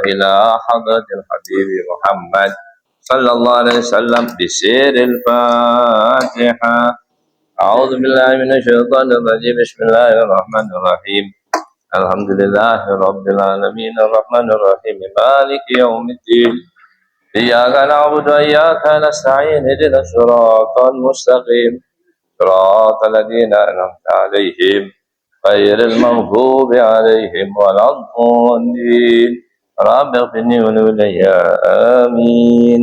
إلى حضرة الحبيب محمد صلى الله عليه وسلم بسير الفاتحة. أعوذ بالله من الشيطان الرجيم. بسم الله الرحمن الرحيم. الحمد لله رب العالمين الرحمن الرحيم مالك يوم الدين. إياك نعبد وإياك نستعين اهدنا الصراط المستقيم صراط الذين أنعمت عليهم غير المغضوب عليهم ولا الضالين. رب اغفر لي ولوالدي آمين.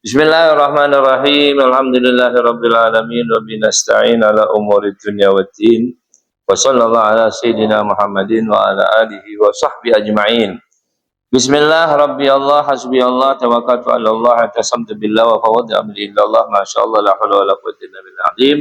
Bismillahirrahmanirrahim. Alhamdulillahirabbil alamin wa binasta'in ala umuri dunya waddin. Wa sallallahu ala sayyidina Muhammadin wa ala alihi wa sahbihi ajma'in. Bismillah, Rabbi Allah, hasbi Allah, tawakkaltu ala Allah, atasamtu billah wa fawwadtu amri ila Allah, masyaallah la haula wala quwwata illa billah azim.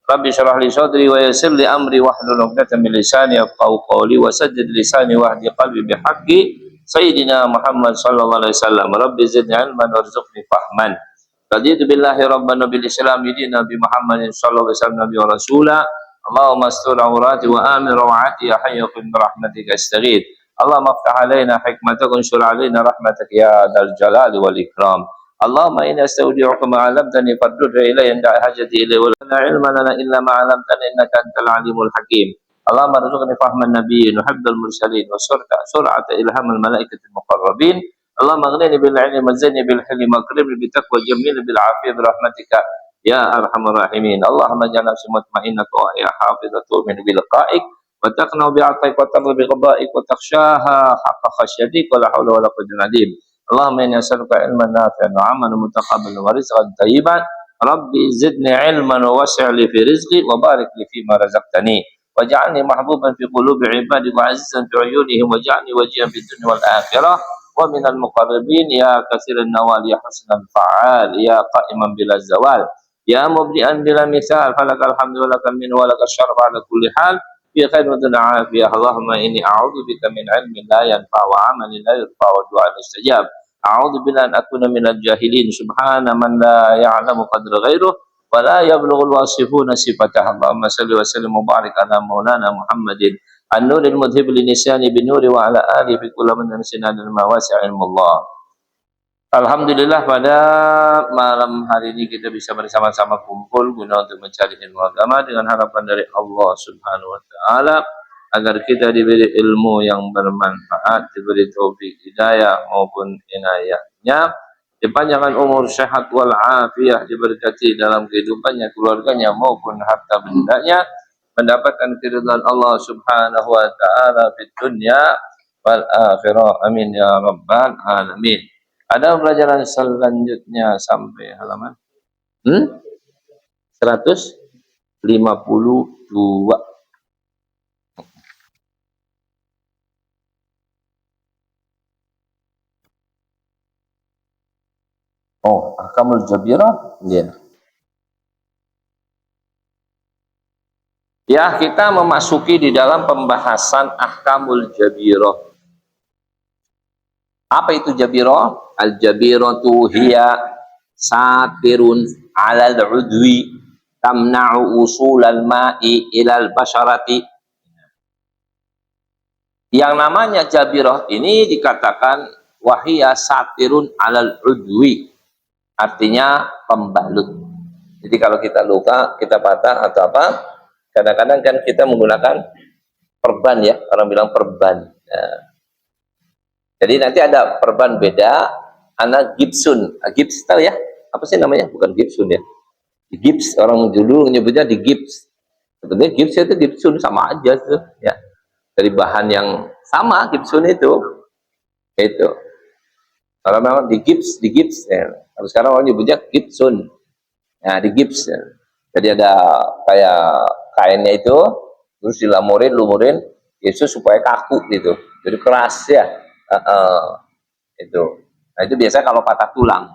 Rabbi syrah li sadri wa yassir li amri wahlul 'uqdatam min lisani yafqahu qawli wa saddid lisani wahdi qalbi bihaqqi Sayyidina Muhammad sallallahu alaihi wasallam. Rabbi zidni ilman warzuqni fahman. Raditu billahi rabban bil islam dinan bi Muhammadin sallallahu alaihi wasallam wa rasula. Allahumma astur awrati wa amir rawati ya hayyu bi rahmatika astaghith. Allahumma aftah alaina hikmataka wa anshur alaina rahmataka ya dzal jalali wal ikram. Allahumma inni astaudi'uka ma 'allamtani fardud ilayya inda hajati ilayhi wa la ilma lana illa ma 'allamtana innaka antal alimul hakim. Allahumma rzuqni fahman nabiyyin wa hifdzal mursalin wa sur'ata ilhamil malaikatil muqarrabin. Allahumma aghnini bil 'ilmi wa zidni bil hilmi wa akrimni bit taqwa jamilni bil 'afiyati bi rahmatika ya arhamar rahimin. Allahumma ij'alna mutma'innatan wa ya hafizatu min bil qa'ik wa taqna bi 'ataik wa tarda bi qada'ik wa takhshaha haqqa khasyatik wa la haula wa la quwwata illa billah. Allahumma inni as'aluka ilman nafi'an wa 'amalan mutaqabbalan wa rizqan thayyiban. Rabbi zidni 'ilman wa wasi' li fi rizqi wa barik li fi ma razaqtani. Waj'alni mahbuban fi qulubi 'ibadika wa 'azizan fi 'uyunihim waj'alni wajihan fid dunya wal akhirah wa minal muqarrabin ya katsiran nawal ya hasanal fa'al ya qa'iman bila zawal ya mubdi'an bila misal falakal hamdu wa lakal minhu wa lakal syarfu ala kulli hal fi khairin wa afiyah. Allahumma inni a'udzubika min 'ilmin la yanfa' wa 'amalin la yurfa' wa du'an mustajab. A'udzu billahi an akuna minal jahilin subhana man la ya'lamu qadra ghairuh wa la yablughul wasifuna sifatah. Allahumma salli wa sallim wa barik ala maulana Muhammadin an-nuril mudhib li nisani bin nuri wa ala alihi fi kulli man nasina lil mawasi' ilmullah. Alhamdulillah, pada malam hari ini kita bisa bersama-sama kumpul guna untuk mencari ilmu agama dengan harapan dari Allah Subhanahu wa taala agar kita diberi ilmu yang bermanfaat, diberi taufik hidayah maupun inayahnya, dipanjangkan umur, sehat wal afiyah, diberkati dalam kehidupannya, keluarganya maupun harta bendanya, mendapatkan keridhaan Allah Subhanahu wa taala di dunia wal akhirah. Amin ya rabbal alamin. Ada pelajaran selanjutnya sampai halaman 152. Oh, ahkamul jabirah. Ya. Ya, kita memasuki di dalam pembahasan ahkamul jabirah. Apa itu jabirah? Al-jabiratu hiya satirun 'alal 'udwi tamna'u usulal ma'i ilal basharati. Yang namanya jabirah ini dikatakan wahia satirun 'alal 'udwi. Artinya pembalut. Jadi kalau kita luka, kita patah atau apa, kadang-kadang kan kita menggunakan perban ya, orang bilang perban. Nah, jadi nanti ada perban beda, anak gipsun. Gips tahu ya? Apa sih namanya? Bukan gipsun ya. Di gips, orang dulu menyebutnya di gips. Sebenarnya gips itu gipsun sama aja tuh ya. Dari bahan yang sama gipsun itu. Itu. Kalau memang di gips ya. Kalau sekarang orang nyebutnya gipsun. Nah, di gips. Ya. Jadi ada kayak kainnya itu, terus lumurin, Yesus supaya kaku gitu. Jadi keras ya. Itu. Nah, itu biasanya kalau patah tulang.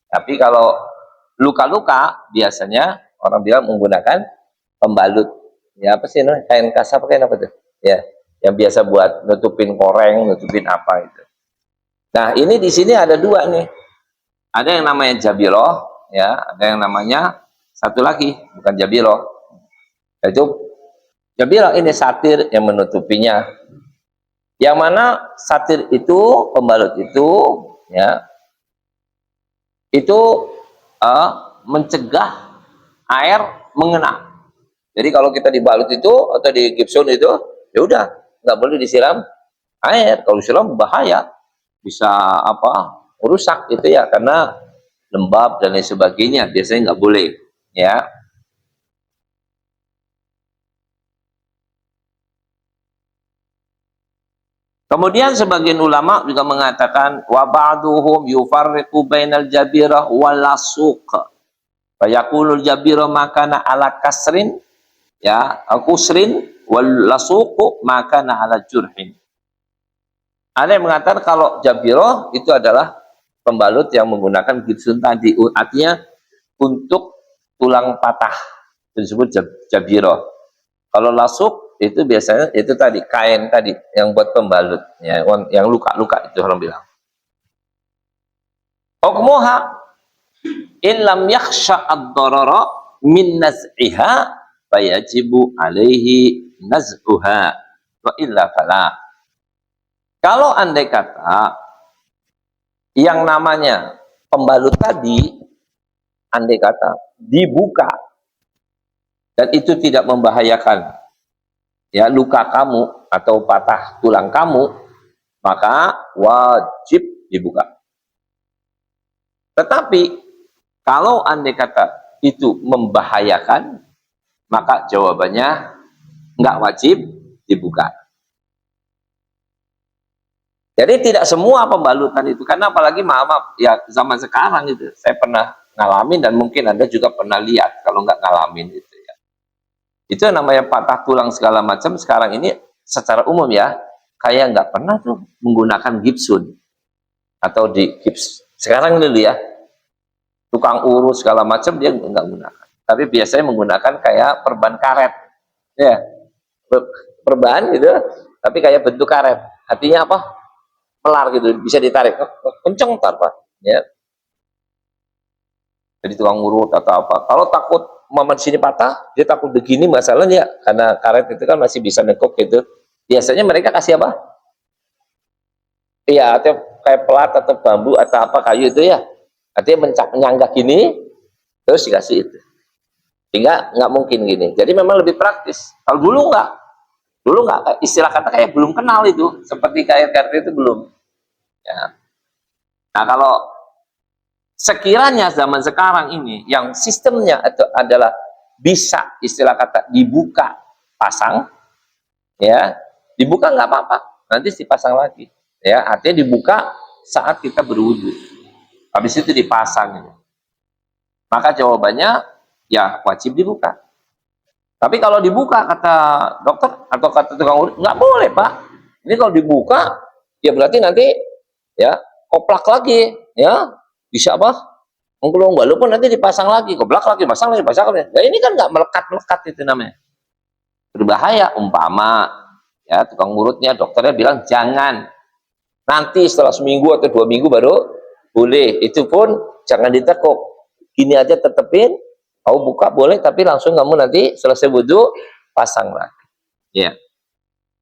Tapi kalau luka-luka biasanya orang bilang menggunakan pembalut. Ya apa sih namanya? Kain kasar pakai apa tuh? Ya, yang biasa buat nutupin koreng, nutupin apa itu. Nah, ini di sini ada dua nih. Ada yang namanya jabirah, ya, ada yang namanya satu lagi, bukan jabirah. Itu jabirah ini satir yang menutupinya. Yang mana satir itu, pembalut itu, ya, itu mencegah air mengenai. Jadi kalau kita dibalut itu atau di gipson itu, ya udah nggak boleh disiram air. Kalau disiram bahaya, bisa apa? Rusak itu ya, karena lembab dan lain sebagainya. Biasanya nggak boleh, ya. Kemudian sebagian ulama juga mengatakan wa ba'duhum yufarriqu bainal jabirah wal lasuq. Fa yaqulul jabirah makana ala kasrin, ya, kusrin, wal lasuq makana ala jurhin. Ada yang mengatakan kalau jabirah itu adalah pembalut yang menggunakan gipsun tadi, artinya untuk tulang patah, itu disebut jabirah. Kalau lasuk itu biasanya itu tadi kain tadi yang buat pembalut, ya, yang luka-luka itu orang bilang. Hukmuha in lam yakhsha ad-darara min naz'iha fayajibu alaihi naz'uha wa illa fala. Kalau andai kata yang namanya pembalut tadi, andai kata dibuka dan itu tidak membahayakan, ya, luka kamu atau patah tulang kamu, maka wajib dibuka. Tetapi kalau andai kata itu membahayakan, maka jawabannya nggak wajib dibuka. Jadi tidak semua pembalutan itu, karena apalagi maaf ya zaman sekarang itu, saya pernah ngalamin dan mungkin Anda juga pernah lihat kalau nggak ngalamin itu ya. Itu namanya patah tulang segala macam sekarang ini secara umum ya, kayak nggak pernah tuh menggunakan gipsun atau di gips. Sekarang dulu ya, tukang urus segala macam dia nggak gunakan. Tapi biasanya menggunakan kayak perban karet, ya, perban gitu, tapi kayak bentuk karet. Artinya apa? Pelar gitu, bisa ditarik, kenceng ntar Pak, ya. Jadi tukang urut atau apa. Kalau takut momen sini patah, dia takut begini masalahnya, karena karet itu kan masih bisa nekuk gitu. Biasanya mereka kasih apa? Iya, atau kayak pelat atau bambu atau apa kayu itu ya. Artinya menyanggah gini, terus dikasih itu. Sehingga nggak mungkin gini. Jadi memang lebih praktis. Kalau dulu nggak, istilah kata kayak belum kenal itu, seperti karet itu belum. Ya. Nah kalau sekiranya zaman sekarang ini yang sistemnya itu adalah bisa istilah kata dibuka pasang, ya, dibuka nggak apa-apa, nanti dipasang lagi, ya, artinya dibuka saat kita berwudu, habis itu dipasang, maka jawabannya ya wajib dibuka. Tapi kalau dibuka kata dokter atau kata tukang urut nggak boleh Pak, ini kalau dibuka ya berarti nanti ya koplak lagi, ya, bisa apa? Walaupun nanti dipasang lagi, koplak lagi, pasang lagi, pasang lagi. Ya ini kan nggak melekat-melekat itu namanya. Berbahaya. Umpama ya tukang urutnya, dokternya bilang jangan. Nanti setelah seminggu atau 2 minggu baru boleh. Itu pun jangan ditekuk. Gini aja tetepin, mau buka boleh, tapi langsung kamu nanti selesai wudhu pasang lagi. Ya.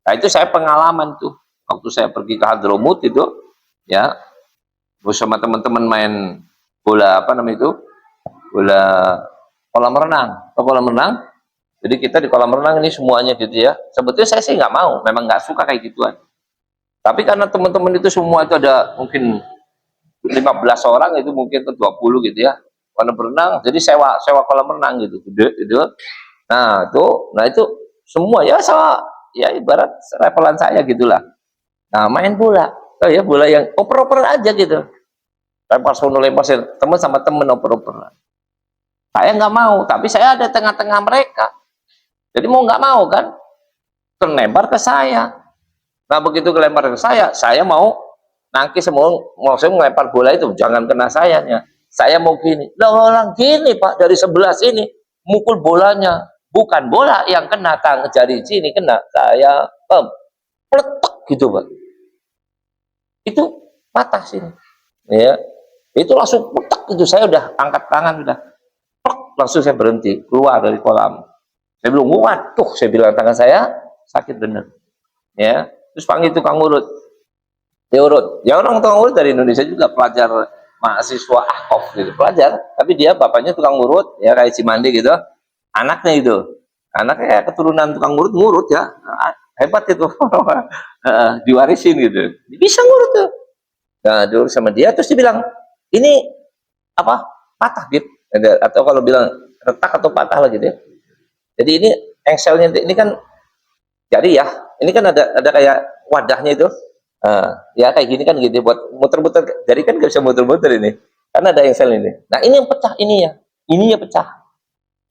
Nah itu saya pengalaman tuh. Waktu saya pergi ke Hadramut itu, ya, bersama teman-teman main bola apa namanya itu, bola kolam renang atau kolam renang. Jadi kita di kolam renang ini semuanya gitu ya. Sebetulnya saya sih nggak mau, memang nggak suka kayak gituan. Tapi karena teman-teman itu semua itu ada mungkin 15 orang itu mungkin ke 20 gitu ya, kolam renang. Jadi sewa kolam renang gitu, gede gitu. Nah itu semua ya sama ya ibarat levelan saya gitulah. Nah main bola, oh ya bola yang oper-oper aja gitu. Lempar sono lempar teman sama temen oper-oper. Saya nggak mau, tapi saya ada tengah-tengah mereka. Jadi mau nggak mau kan, kelempar ke saya. Nah begitu kelempar ke saya mau nangkis, mau saya melempar bola itu, jangan kena sayanya. Saya mau gini, orang gini Pak dari sebelah sini mukul bolanya, bukan bola yang kena tang jari sini kena saya, peletek gitu Pak. Itu patah sini, ya. Itu langsung petak itu, saya udah angkat tangan udah plek, langsung saya berhenti keluar dari kolam. Saya bilang waduh, saya bilang tangan saya sakit bener, ya. terus panggil tukang urut, dia urut. Ya orang tukang urut dari Indonesia juga, pelajar mahasiswa Ahqaf gitu, pelajar, tapi dia bapaknya tukang urut, ya kayak Cimandi gitu, anaknya itu, anaknya kayak keturunan tukang urut, ngurut ya, hebat itu, diwarisin gitu, bisa ngurut tuh. Nah, dulu sama dia, terus dia bilang, ini apa, patah gitu, atau kalau bilang retak atau patah lah gitu ya. Jadi ini engselnya ini kan jari ya, ini kan ada kayak wadahnya itu, ya kayak gini kan gitu, buat muter-muter jari kan nggak bisa muter-muter ini, karena ada engsel ini. Nah ini yang pecah, ini ya pecah,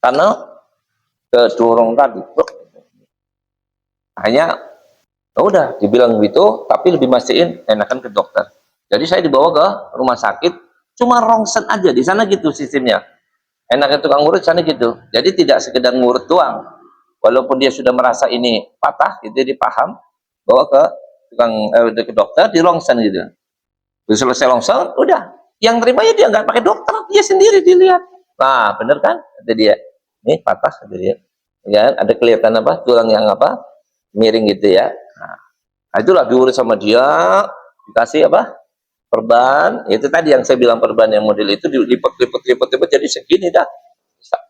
karena kedorong tadi. Hanya udah dibilang gitu, tapi lebih mastiin enakan ke dokter. Jadi saya dibawa ke rumah sakit, cuma rongsen aja di sana gitu sistemnya. Enaknya tukang ngurut sana gitu. Jadi tidak sekedar ngurut doang. Walaupun dia sudah merasa ini patah, gitu dia paham, bawa ke tukang ke dokter di rongsen gitu. Terus selesai rongsen, udah. Yang terimanya dia nggak pakai dokter, dia sendiri dilihat. Nah, bener kan? Kata dia. Ini patah, kata dia. Ya, ada kelihatan apa? Tulang yang apa? Miring gitu ya. Nah, itulah diurut sama dia, dikasih apa? Perban. Itu tadi yang saya bilang, perban yang model itu dilipat jadi segini dah.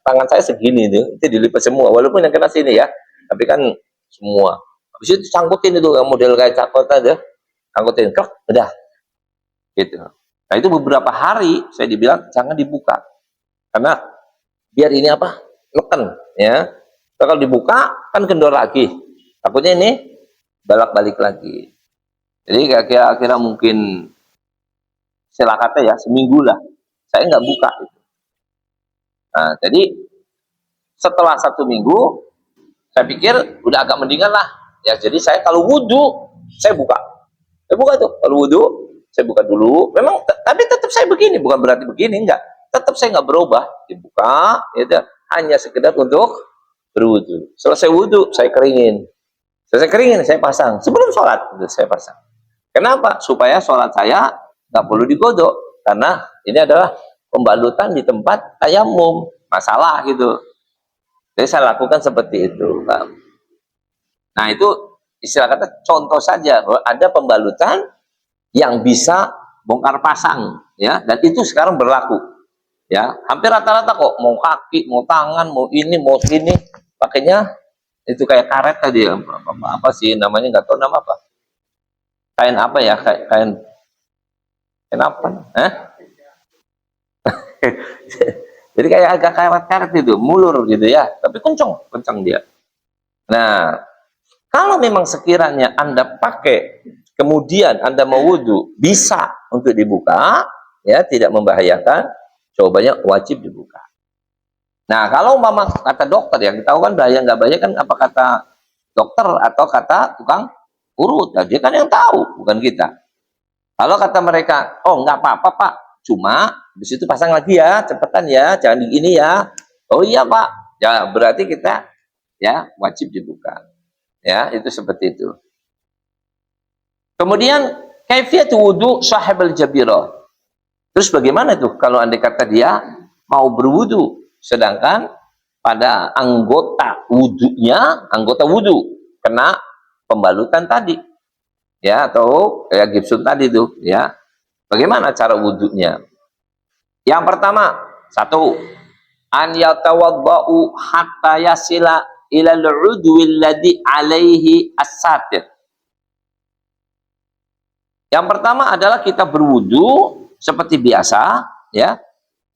Tangan saya segini itu dilipat semua, walaupun yang kena sini ya, tapi kan semua. Habis itu sangkutin itu yang model kayak cakot aja, sangkutin, kok udah gitu. Nah itu beberapa hari saya dibilang jangan dibuka, karena biar ini apa, neken ya. Kalau dibuka kan kendor lagi, takutnya ini balak-balik lagi. Jadi kira-kira mungkin silakatnya ya seminggu lah saya nggak buka itu. Nah jadi setelah 1 minggu saya pikir udah agak mendingan lah ya. Jadi saya kalau wudhu saya buka tuh, kalau wudhu saya buka dulu. Memang tapi tetap saya begini, bukan berarti begini, enggak, tetap saya nggak berubah, dibuka ya, hanya sekedar untuk berwudhu. Selesai wudhu saya keringin, saya pasang sebelum sholat itu saya pasang. Kenapa? Supaya sholat saya nggak perlu digodok, karena ini adalah pembalutan di tempat tayamum, masalah gitu. Jadi saya lakukan seperti itu. Nah itu istilah kata contoh saja bahwa ada pembalutan yang bisa bongkar pasang ya, dan itu sekarang berlaku ya, hampir rata-rata kok, mau kaki, mau tangan, mau ini, pakainya itu kayak karet tadi ya, apa sih namanya, nggak tahu nama apa, kain apa ya, kain apa, jadi kayak agak karet-karet itu, mulur gitu ya, tapi kencang dia. Nah kalau memang sekiranya Anda pakai kemudian Anda mau wudhu, bisa untuk dibuka ya, tidak membahayakan, jawabannya wajib dibuka. Nah kalau mama kata dokter, yang kita tahu kan bahaya nggak bahaya kan apa kata dokter atau kata tukang urut, nah, dia kan yang tahu, bukan kita. Kalau kata mereka, oh nggak apa-apa pak, cuma di situ pasang lagi ya, cepetan ya, jangan di ini ya. Oh iya pak, ya berarti kita ya wajib dibuka. Ya, itu seperti itu. Kemudian kaifiyat wudu sahibul jabirah. Terus bagaimana tuh kalau andai kata dia mau berwudu sedangkan pada anggota wudunya, anggota wudu kena pembalutan tadi. Ya, atau kayak gipsun tadi tuh, ya. Bagaimana cara wudunya? Yang pertama, satu, an yatawaddau hatta yasila ilal udwi alladhi alaihi as-satir. Yang pertama adalah kita berwudu seperti biasa ya,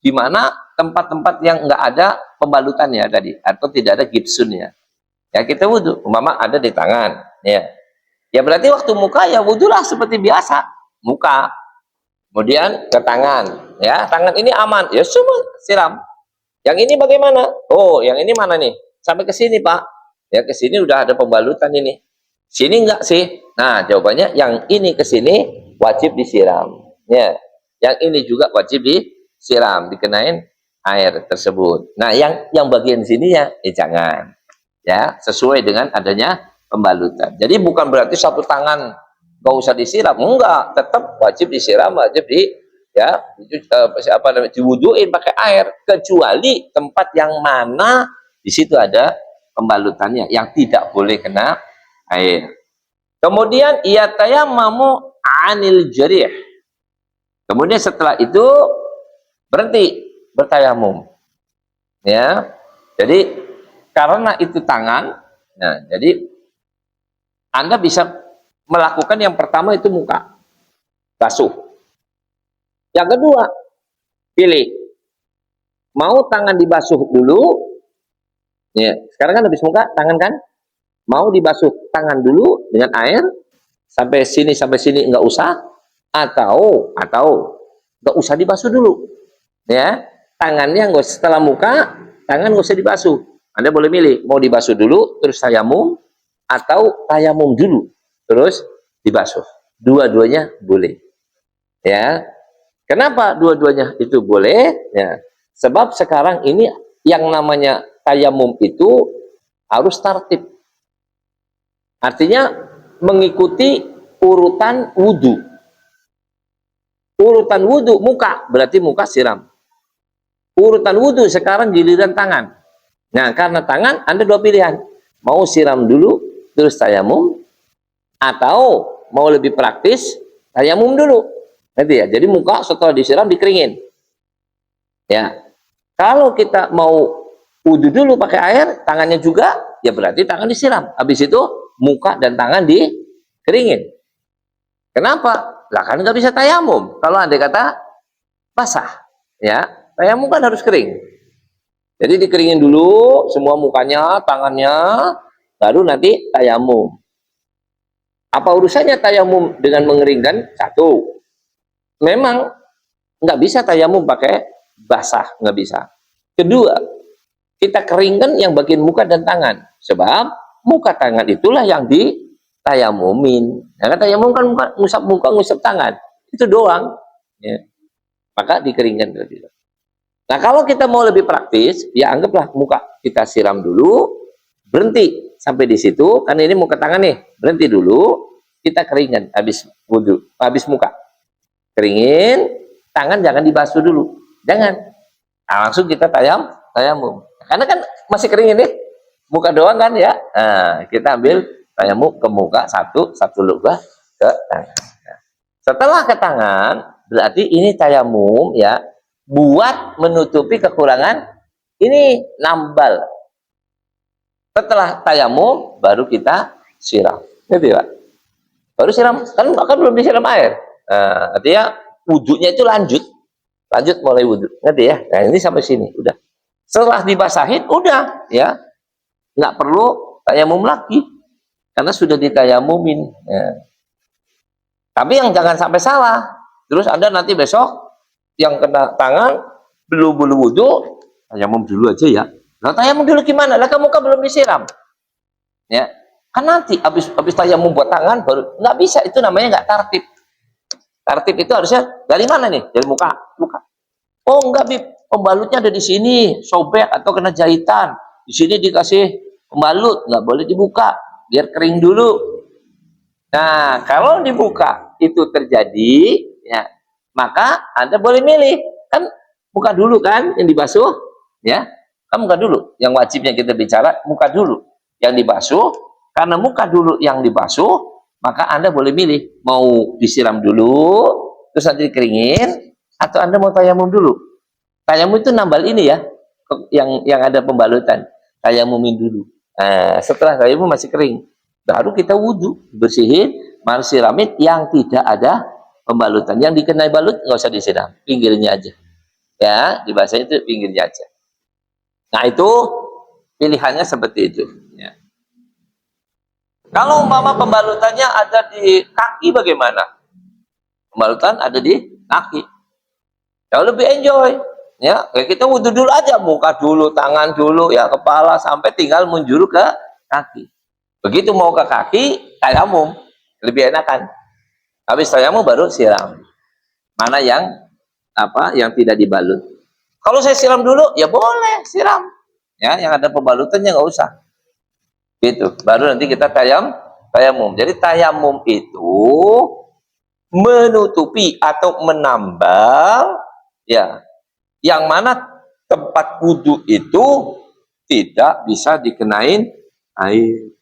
di mana tempat-tempat yang enggak ada pembalutannya tadi atau tidak ada gipsunnya. Ya kita wudu, umpama ada di tangan ya. Ya berarti waktu muka ya wudulah seperti biasa, muka. Kemudian ke tangan, ya. Tangan ini aman, ya semua siram. Yang ini bagaimana? Oh, yang ini mana nih? Sampai ke sini, Pak. Ya, ke sini udah ada pembalutan ini. Sini enggak sih? Nah, jawabannya yang ini ke sini wajib disiram. Ya. Yang ini juga wajib disiram, dikenain air tersebut. Nah, yang bagian sini ya jangan. Ya, sesuai dengan adanya pembalutan. Jadi bukan berarti satu tangan nggak usah disiram, enggak, tetap wajib disiram, wajib diwuduin pakai air, kecuali tempat yang mana di situ ada pembalutannya yang tidak boleh kena air. Kemudian ia tayammamu anil jarih. Kemudian setelah itu berhenti bertayamum. Ya. Jadi karena itu tangan, nah jadi Anda bisa melakukan yang pertama itu muka, basuh. Yang kedua, pilih. Mau tangan dibasuh dulu, ya. Sekarang kan habis muka, tangan kan? Mau dibasuh tangan dulu dengan air, sampai sini enggak usah, atau enggak usah dibasuh dulu. Ya, tangannya enggak setelah muka, tangan enggak usah dibasuh. Anda boleh milih, mau dibasuh dulu, terus tayamum, atau tayamum dulu, terus dibasuh. Dua-duanya boleh. Ya, kenapa dua-duanya itu boleh? Ya, sebab sekarang ini yang namanya tayamum itu harus tartib. Artinya mengikuti urutan wudhu. Urutan wudhu muka, berarti muka siram. Urutan wudhu sekarang giliran tangan. Nah, karena tangan Anda dua pilihan. Mau siram dulu, terus tayamum, atau mau lebih praktis, tayamum dulu. Nanti ya, jadi muka setelah disiram dikeringin. Ya, kalau kita mau wudhu dulu pakai air, tangannya juga, ya berarti tangan disiram. Habis itu muka dan tangan dikeringin. Kenapa? Lah kan nggak bisa tayamum. Kalau andai kata basah, ya tayamum kan harus kering. Jadi dikeringin dulu semua mukanya, tangannya, baru nanti tayamum. Apa urusannya tayamum dengan mengeringkan? Satu, memang nggak bisa tayamum pakai basah, nggak bisa. Kedua, kita keringkan yang bagian muka dan tangan, sebab muka tangan itulah yang ditayamumin. Karena tayamum kan ngusap muka, ngusap tangan, itu doang. Ya. Maka dikeringkan terlebih dahulu. Nah, kalau kita mau lebih praktis, ya anggaplah muka kita siram dulu, berhenti sampai di situ, karena ini muka tangan nih, berhenti dulu, kita keringkan habis wudhu, habis muka. Keringin, tangan jangan dibasuh dulu, jangan. Nah, langsung kita tayamum. Karena kan masih kering ini, muka doang kan ya. Nah, kita ambil tayamum ke muka satu lubah ke tangan. Nah, setelah ke tangan, berarti ini tayamum ya, buat menutupi kekurangan ini nambal. Setelah tayamum, baru kita siram. Gitu ya, baru siram, kan belum disiram air. Nah, artinya wudhunya itu lanjut mulai wudhu. Ngerti ya? Nah, ini sampai sini, udah. Setelah dibasahin, udah ya, nggak perlu tayamum lagi karena sudah ditayamumin. Ya. Tapi yang jangan sampai salah, terus Anda nanti besok yang kena tangan belum wudhu, tayamum dulu aja ya. Nah, tayamum dulu gimana? Lah kamu kan belum disiram. Ya, kan nanti habis tayamum buat tangan baru, nggak bisa, itu namanya nggak tertib. Tertib itu harusnya dari mana nih? Dari muka. Oh enggak, Bib, pembalutnya ada di sini, sobek atau kena jahitan. Di sini dikasih pembalut, nggak boleh dibuka, biar kering dulu. Nah, kalau dibuka itu terjadi, ya, maka Anda boleh milih. Kan muka dulu kan yang dibasuh, ya. Kan muka dulu. Yang wajibnya kita bicara muka dulu yang dibasuh. Karena muka dulu yang dibasuh, maka Anda boleh milih mau disiram dulu, terus nanti dikeringin, atau Anda mau tayamum dulu. Tayamum itu nambal ini ya, yang ada pembalutan. Tayamumin dulu. Nah, setelah tayamum masih kering, baru kita wudhu, bersihin, siramin yang tidak ada pembalutan. Yang dikenai balut nggak usah disiram, pinggirnya aja. Ya, di bahasa itu pinggirnya aja. Nah, itu pilihannya seperti itu. Ya. Kalau umpama pembalutannya ada di kaki bagaimana? Pembalutan ada di kaki. Jauh lebih enjoy. Ya, kayak kita wudhu dulu aja, muka dulu, tangan dulu, ya kepala, sampai tinggal menjuru ke kaki. Begitu mau ke kaki, tayamum, lebih enakan. Habis tayamum baru siram. Mana yang tidak dibalut. Kalau saya siram dulu, ya boleh siram. Ya, yang ada pembalutannya nggak usah. Gitu. Baru nanti kita tayamum. Jadi tayamum itu menutupi atau menambal, ya, yang mana tempat wudhu itu tidak bisa dikenain air.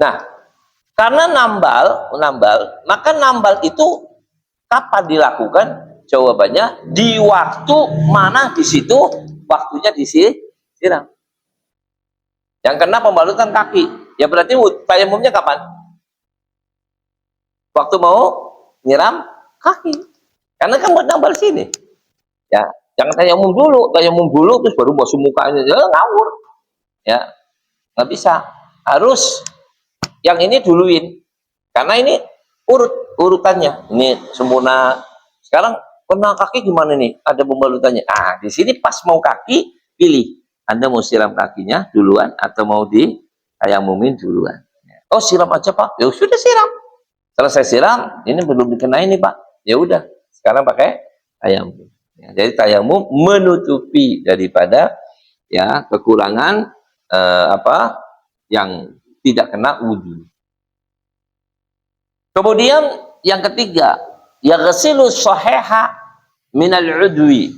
Nah, Karena nambal, maka nambal itu kapan dilakukan? Jawabannya di waktu mana di situ waktunya disiram. Yang kena pembalutan kaki, ya berarti tayamumnya kapan? Waktu mau nyiram kaki. Karena kan buat nambal sini. Ya, jangan tayamum dulu terus baru basuh mukanya, ya ngawur. Ya, nggak bisa. Harus yang ini duluin. Karena ini urutannya. Ini sempurna. Sekarang kena kaki gimana nih? Ada pembalutannya. Ah, di sini pas mau kaki pilih. Anda mau siram kakinya duluan atau mau tayamumin duluan. Oh, siram aja Pak. Ya sudah siram. Selesai siram, ini belum dikenai nih Pak. Ya udah, sekarang pakai tayamum. Ya, jadi tayamum menutupi daripada ya kekurangan yang tidak kena wudhu. Kemudian yang ketiga, yaghsilu sahiha minal udwi.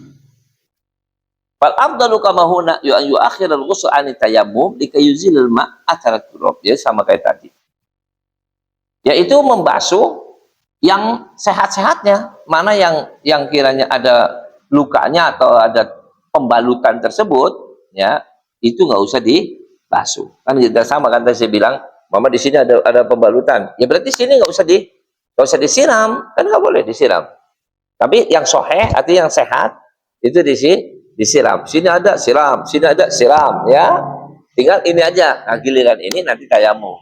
Fal afdalu kama huna yu'akhir al-ghusl an tayammum likayuzil al-ma' athar turab. Ya sama kayak tadi. Yaitu membasuh yang sehat-sehatnya, mana yang kiranya ada lukanya atau ada pembalutan tersebut, ya itu nggak usah dibasuh. Kan kita sama kan tadi saya bilang, mama di sini ada pembalutan, ya berarti sini nggak usah disiram, kan nggak boleh disiram. Tapi yang soheh artinya yang sehat itu disiram. Sini ada siram, sini ada siram, ya. Tinggal ini aja, nah giliran ini nanti tayamum.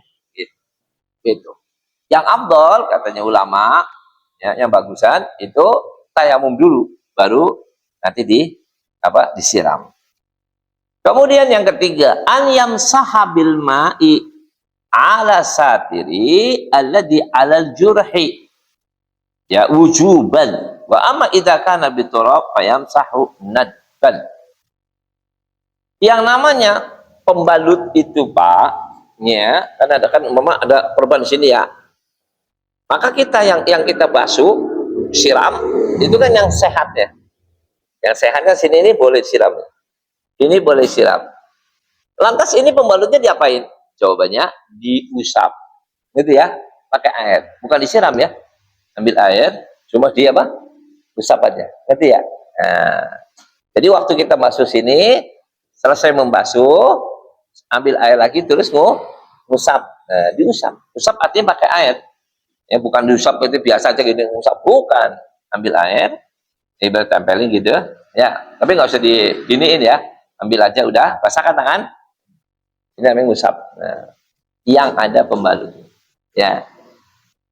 Gitu. Yang afdol katanya ulama, ya, yang bagusan itu tayamum dulu, baru nanti disiram. Kemudian yang ketiga, an yamsahabil ma'i ala satiri alladhi alal jurhi, ya wujuban. Wa amma idza kana biturab fayamsahu nadban. Yang namanya pembalut itu Pak, ya, kan ada perban di sini ya. Maka kita yang kita basuh, siram, itu kan yang sehat ya. Yang sehat kan sini ini boleh siram. Ini boleh siram. Lantas ini pembalutnya diapain? Jawabannya diusap. Gitu ya, pakai air. Bukan disiram ya. Ambil air, cuma usap aja. Ngerti ya? Nah, jadi waktu kita masuk sini, selesai membasuh, ambil air lagi terus ngusap. Nah, diusap. Usap artinya pakai air. Ya bukan diusap itu biasa aja gitu, ngusap, bukan. Ambil air, tempelin gitu, ya. Tapi nggak usah diginiin ya. Ambil aja udah, basahkan tangan. Ini namanya ngusap. Nah, yang ada pembalut. Ya.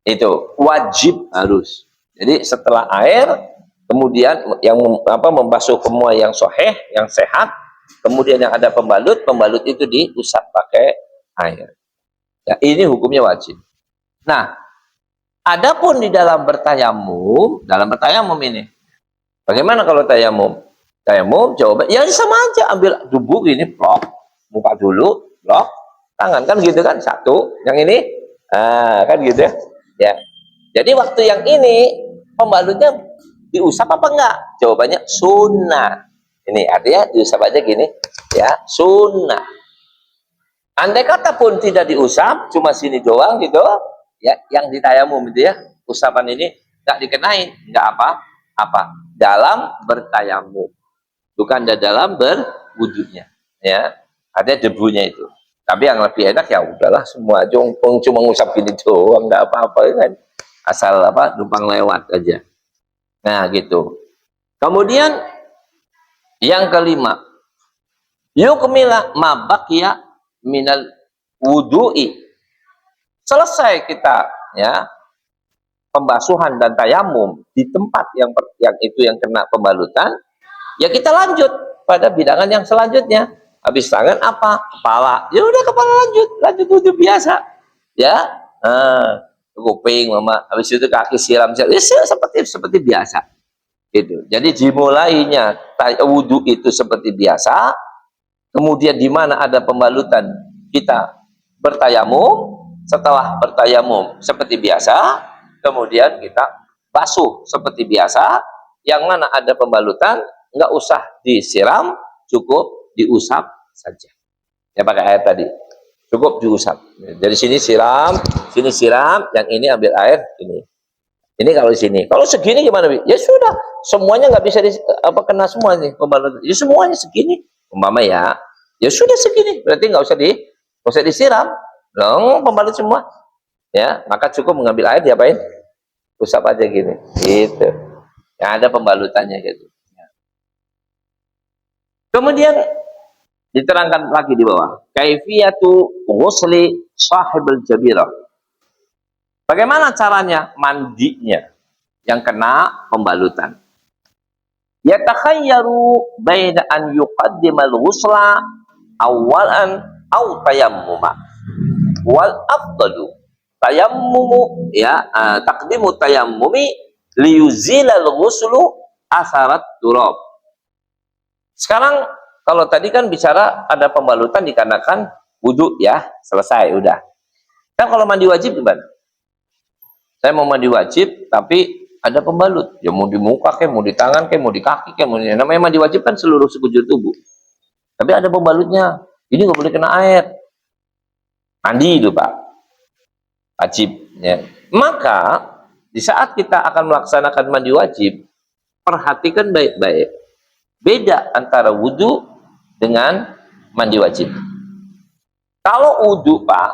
Itu wajib harus. Jadi setelah air, kemudian yang membasuh semua yang soheh, yang sehat, kemudian yang ada pembalut itu diusap pakai air. Ya, ini hukumnya wajib. Nah, adapun di dalam bertayamum ini, bagaimana kalau tayamum? Tayamum jawaban, ya sama aja, ambil debu gini, plok, muka dulu, plok, tangan kan gitu kan, satu, yang ini, kan gitu ya. Ya. Jadi waktu yang ini pembalutnya diusap apa enggak? Jawabannya sunnah. Ini artinya diusap aja gini, ya sunnah. Andai kata pun tidak diusap, cuma sini doang gitu, ya, yang ditayamum itu ya, usapan ini nggak dikenain, nggak apa-apa dalam bertayamum, bukan dalam berwudhunya, ya, ada debunya itu. Tapi yang lebih enak ya udahlah semua aja, cuma ngusap gini doang, nggak apa-apa kan, asal numpang lewat aja. Nah gitu. Kemudian yang kelima, yukmila mabakya minal wudu'i. Selesai kita ya pembasuhan dan tayamum di tempat yang itu yang kena pembalutan, ya kita lanjut pada bidangan yang selanjutnya. Habis tangan apa? Kepala. Ya udah kepala lanjut wudhu biasa. Ya, kuping mama. Habis itu kaki siram ya, seperti biasa. Gitu. Jadi dimulainya wudhu itu seperti biasa. Kemudian di mana ada pembalutan kita bertayamum. Setelah bertayamum seperti biasa, kemudian kita basuh seperti biasa. Yang mana ada pembalutan, nggak usah disiram, cukup diusap saja. Ya pakai air tadi. cukup diusap. Dari sini siram, yang ini ambil air, ini. Ini kalau di sini. Kalau segini gimana, Bi? Ya sudah, semuanya nggak bisa kena semua nih pembalut. Ya semuanya segini. Umpama ya. Ya sudah segini. Berarti nggak usah disiram. Dong, pembalut semua. Ya, maka cukup mengambil air diapain? Usap aja gini. Gitu. Yang ada pembalutannya gitu. Kemudian diterangkan lagi di bawah. Kaifiyatu ghusli sahibul jabirah. Bagaimana caranya mandinya yang kena pembalutan? Yatakhayyaru baina an yuqaddimal ghusla awalan aw tayammuma. Wal afdalu tayammumu ya taqdimu tayammumi liyuzilal ghuslu asarat turab. Sekarang kalau tadi kan bicara ada pembalutan dikarenakan wudhu ya, selesai udah. Kan kalau mandi wajib gimana? Saya mau mandi wajib, tapi ada pembalut. Ya mau di muka, kayak mau di tangan, kayak mau di kaki, kayak mau di... Namanya mandi wajib kan seluruh sekujur tubuh. Tapi ada pembalutnya. Ini nggak boleh kena air. Mandi itu Pak. Wajib. Ya. Maka di saat kita akan melaksanakan mandi wajib, perhatikan baik-baik. Beda antara wudhu dengan mandi wajib. Kalau wudhu Pak,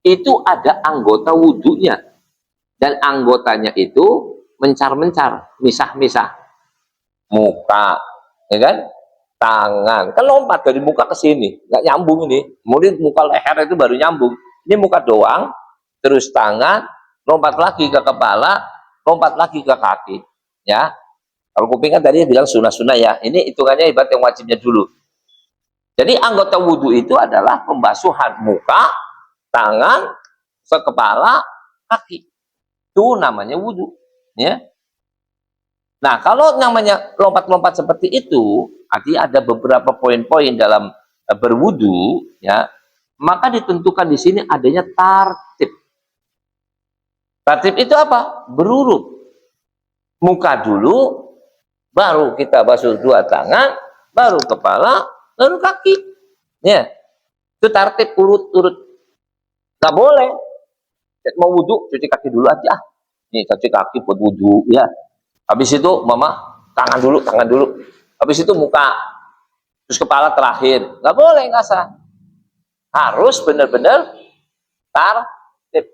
itu ada anggota wudhunya. Dan anggotanya itu mencar-mencar, misah-misah. Muka, ya kan? Tangan. Kan lompat dari muka ke sini, nggak nyambung ini. Kemudian muka leher itu baru nyambung. Ini muka doang, terus tangan, lompat lagi ke kepala, lompat lagi ke kaki. Ya. Kalau kuping kan tadi bilang sunah-sunah ya. Ini hitungannya ibarat yang wajibnya dulu. Jadi anggota wudhu itu adalah pembasuhan muka, tangan, ke kepala, kaki. Itu namanya wudhu, ya. Nah, kalau namanya lompat-lompat seperti itu, artinya ada beberapa poin-poin dalam berwudhu, ya, maka ditentukan di sini adanya tartib. Tartib itu apa? Berurut. Muka dulu, baru kita basuh dua tangan, baru kepala, baru kaki. Ya, itu tartib urut-urut. Nggak boleh. Mau wudhu, cuci kaki dulu aja. Nih, cuci kaki buat wudhu, ya. Habis itu, mama, tangan dulu. Habis itu muka. Terus kepala terakhir. Nggak boleh, nggak sah. Harus benar-benar tartib.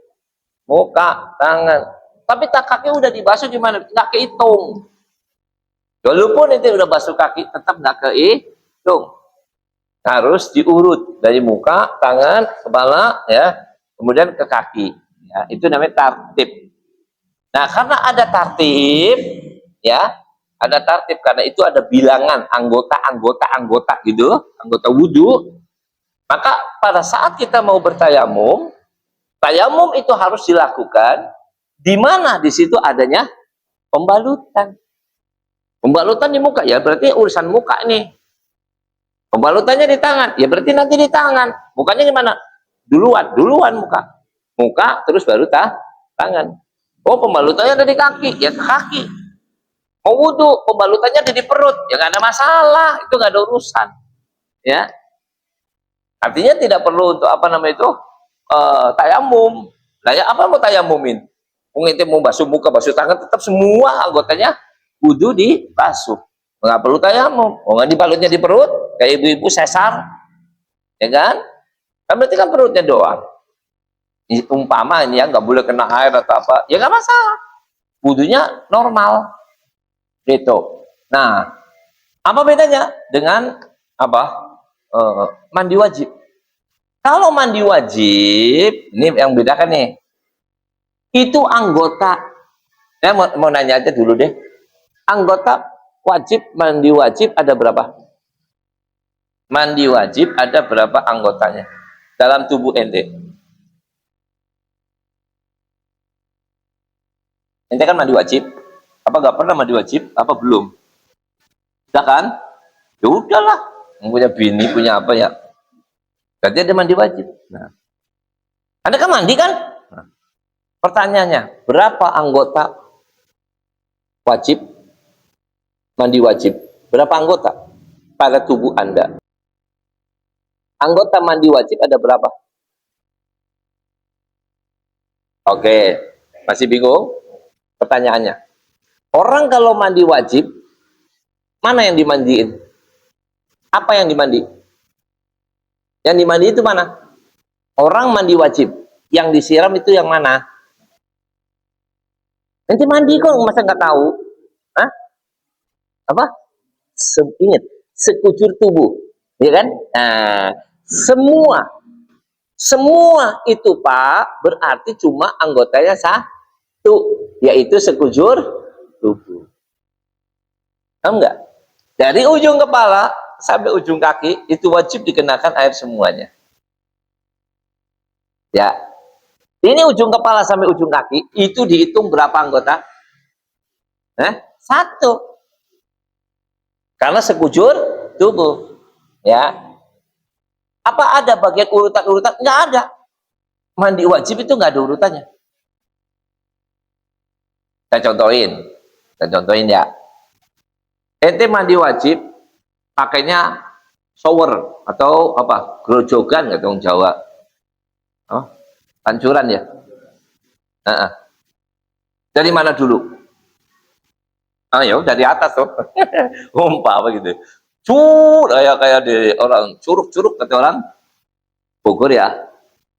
Muka, tangan. Tapi kaki udah dibasuh gimana? Nggak kehitung. Walaupun itu udah basuh kaki, tetap nggak kehitung. Harus diurut. Dari muka, tangan, kepala, ya. Kemudian ke kaki. Ya, itu namanya tartib. Nah, karena ada tartib, ya, ada tartib karena itu ada bilangan anggota gitu, anggota wudhu. Maka pada saat kita mau bertayamum, tayamum itu harus dilakukan di mana di situ adanya pembalutan. Pembalutan di muka, ya berarti urusan muka nih. Pembalutannya di tangan, ya berarti nanti di tangan. Mukanya gimana? Duluan muka. Muka terus baru tangan. Oh, pembalutannya ada di kaki, ya ke kaki. Mau wudhu, pembalutannya ada di perut, ya nggak ada masalah, itu nggak ada urusan. Ya, artinya tidak perlu untuk apa namanya itu tayamum. Nah, ya apa mau tayamumin? Mungkin mau basuh muka, basuh tangan, tetap semua anggotanya wudhu dibasuh. Nggak perlu tayamum. Oh, nggak dibalutnya di perut, kayak ibu-ibu sesar, ya kan? Kan berarti kan perutnya doang. Umpama ini ya nggak boleh kena air atau apa, ya nggak masalah, wudhunya normal gitu. Nah, apa bedanya dengan apa mandi wajib? Kalau mandi wajib, ini yang bedakan nih, itu anggota. Saya mau nanya aja dulu deh, anggota wajib mandi wajib ada berapa? Mandi wajib ada berapa anggotanya dalam tubuh ente? Ente kan mandi wajib, apa nggak pernah mandi wajib? Apa belum? Udah kan? Ya udahlah, punya bini, punya apa ya? Berarti ada mandi wajib. Nah, Anda kan mandi kan? Nah, pertanyaannya, berapa anggota wajib mandi wajib? Berapa anggota pada tubuh Anda? Anggota mandi wajib ada berapa? Oke, masih bingung? Pertanyaannya. Orang kalau mandi wajib, mana yang dimandiin? Apa yang dimandi? Yang dimandi itu mana? Orang mandi wajib. Yang disiram itu yang mana? Nanti mandi kok, masa nggak tahu? Hah? Apa? Ingat, sekujur tubuh. Ya kan? Nah, semua itu Pak, berarti cuma anggotanya satu, yaitu sekujur tubuh. Paham nggak? Dari ujung kepala sampai ujung kaki itu wajib dikenakan air semuanya. Ya, ini ujung kepala sampai ujung kaki itu dihitung berapa anggota? Satu. Karena sekujur tubuh. Ya. Apa ada bagian urutan-urutan? Nggak ada. Mandi wajib itu nggak ada urutannya. Saya contohin ya. Ente mandi wajib pakainya shower atau apa? Grojogan nggak dong Jawa? Oh, pancuran ya. Dari mana dulu? Ya dari atas tuh. Umpah apa gitu. Kayak di orang curug kata orang Bogor ya.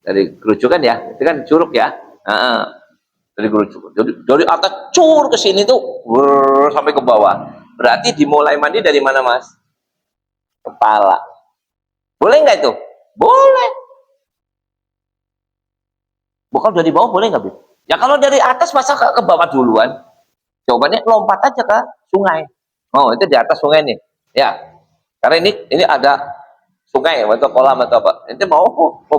Dari grojogan ya. Itu kan curug ya. Dari gerujuk. Dari atas cur ke sini tuh sampai ke bawah. Berarti dimulai mandi dari mana, Mas? Kepala. Boleh nggak itu? Boleh. Bukan dari bawah boleh nggak, Bu? Ya kalau dari atas masa ke bawah duluan? Jawabannya lompat aja ke sungai. Oh, itu di atas sungai nih. Ya. Karena ini ada sungai atau kolam atau apa. Itu mau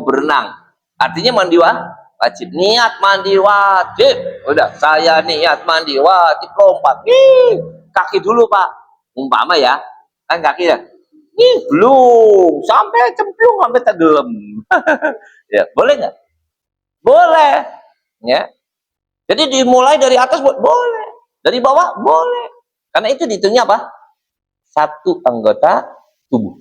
berenang. Artinya mandi wajib. Niat mandi wajib. Udah, saya niat mandi wajib, lompat. Kaki dulu, Pak. Umpama ya. Kan kaki ya. Belum sampai cemplung sampai tenggelam. Ya, boleh nggak? Boleh. Ya. Jadi dimulai dari atas boleh. Dari bawah boleh. Karena itu dihitungnya apa? Satu anggota tubuh.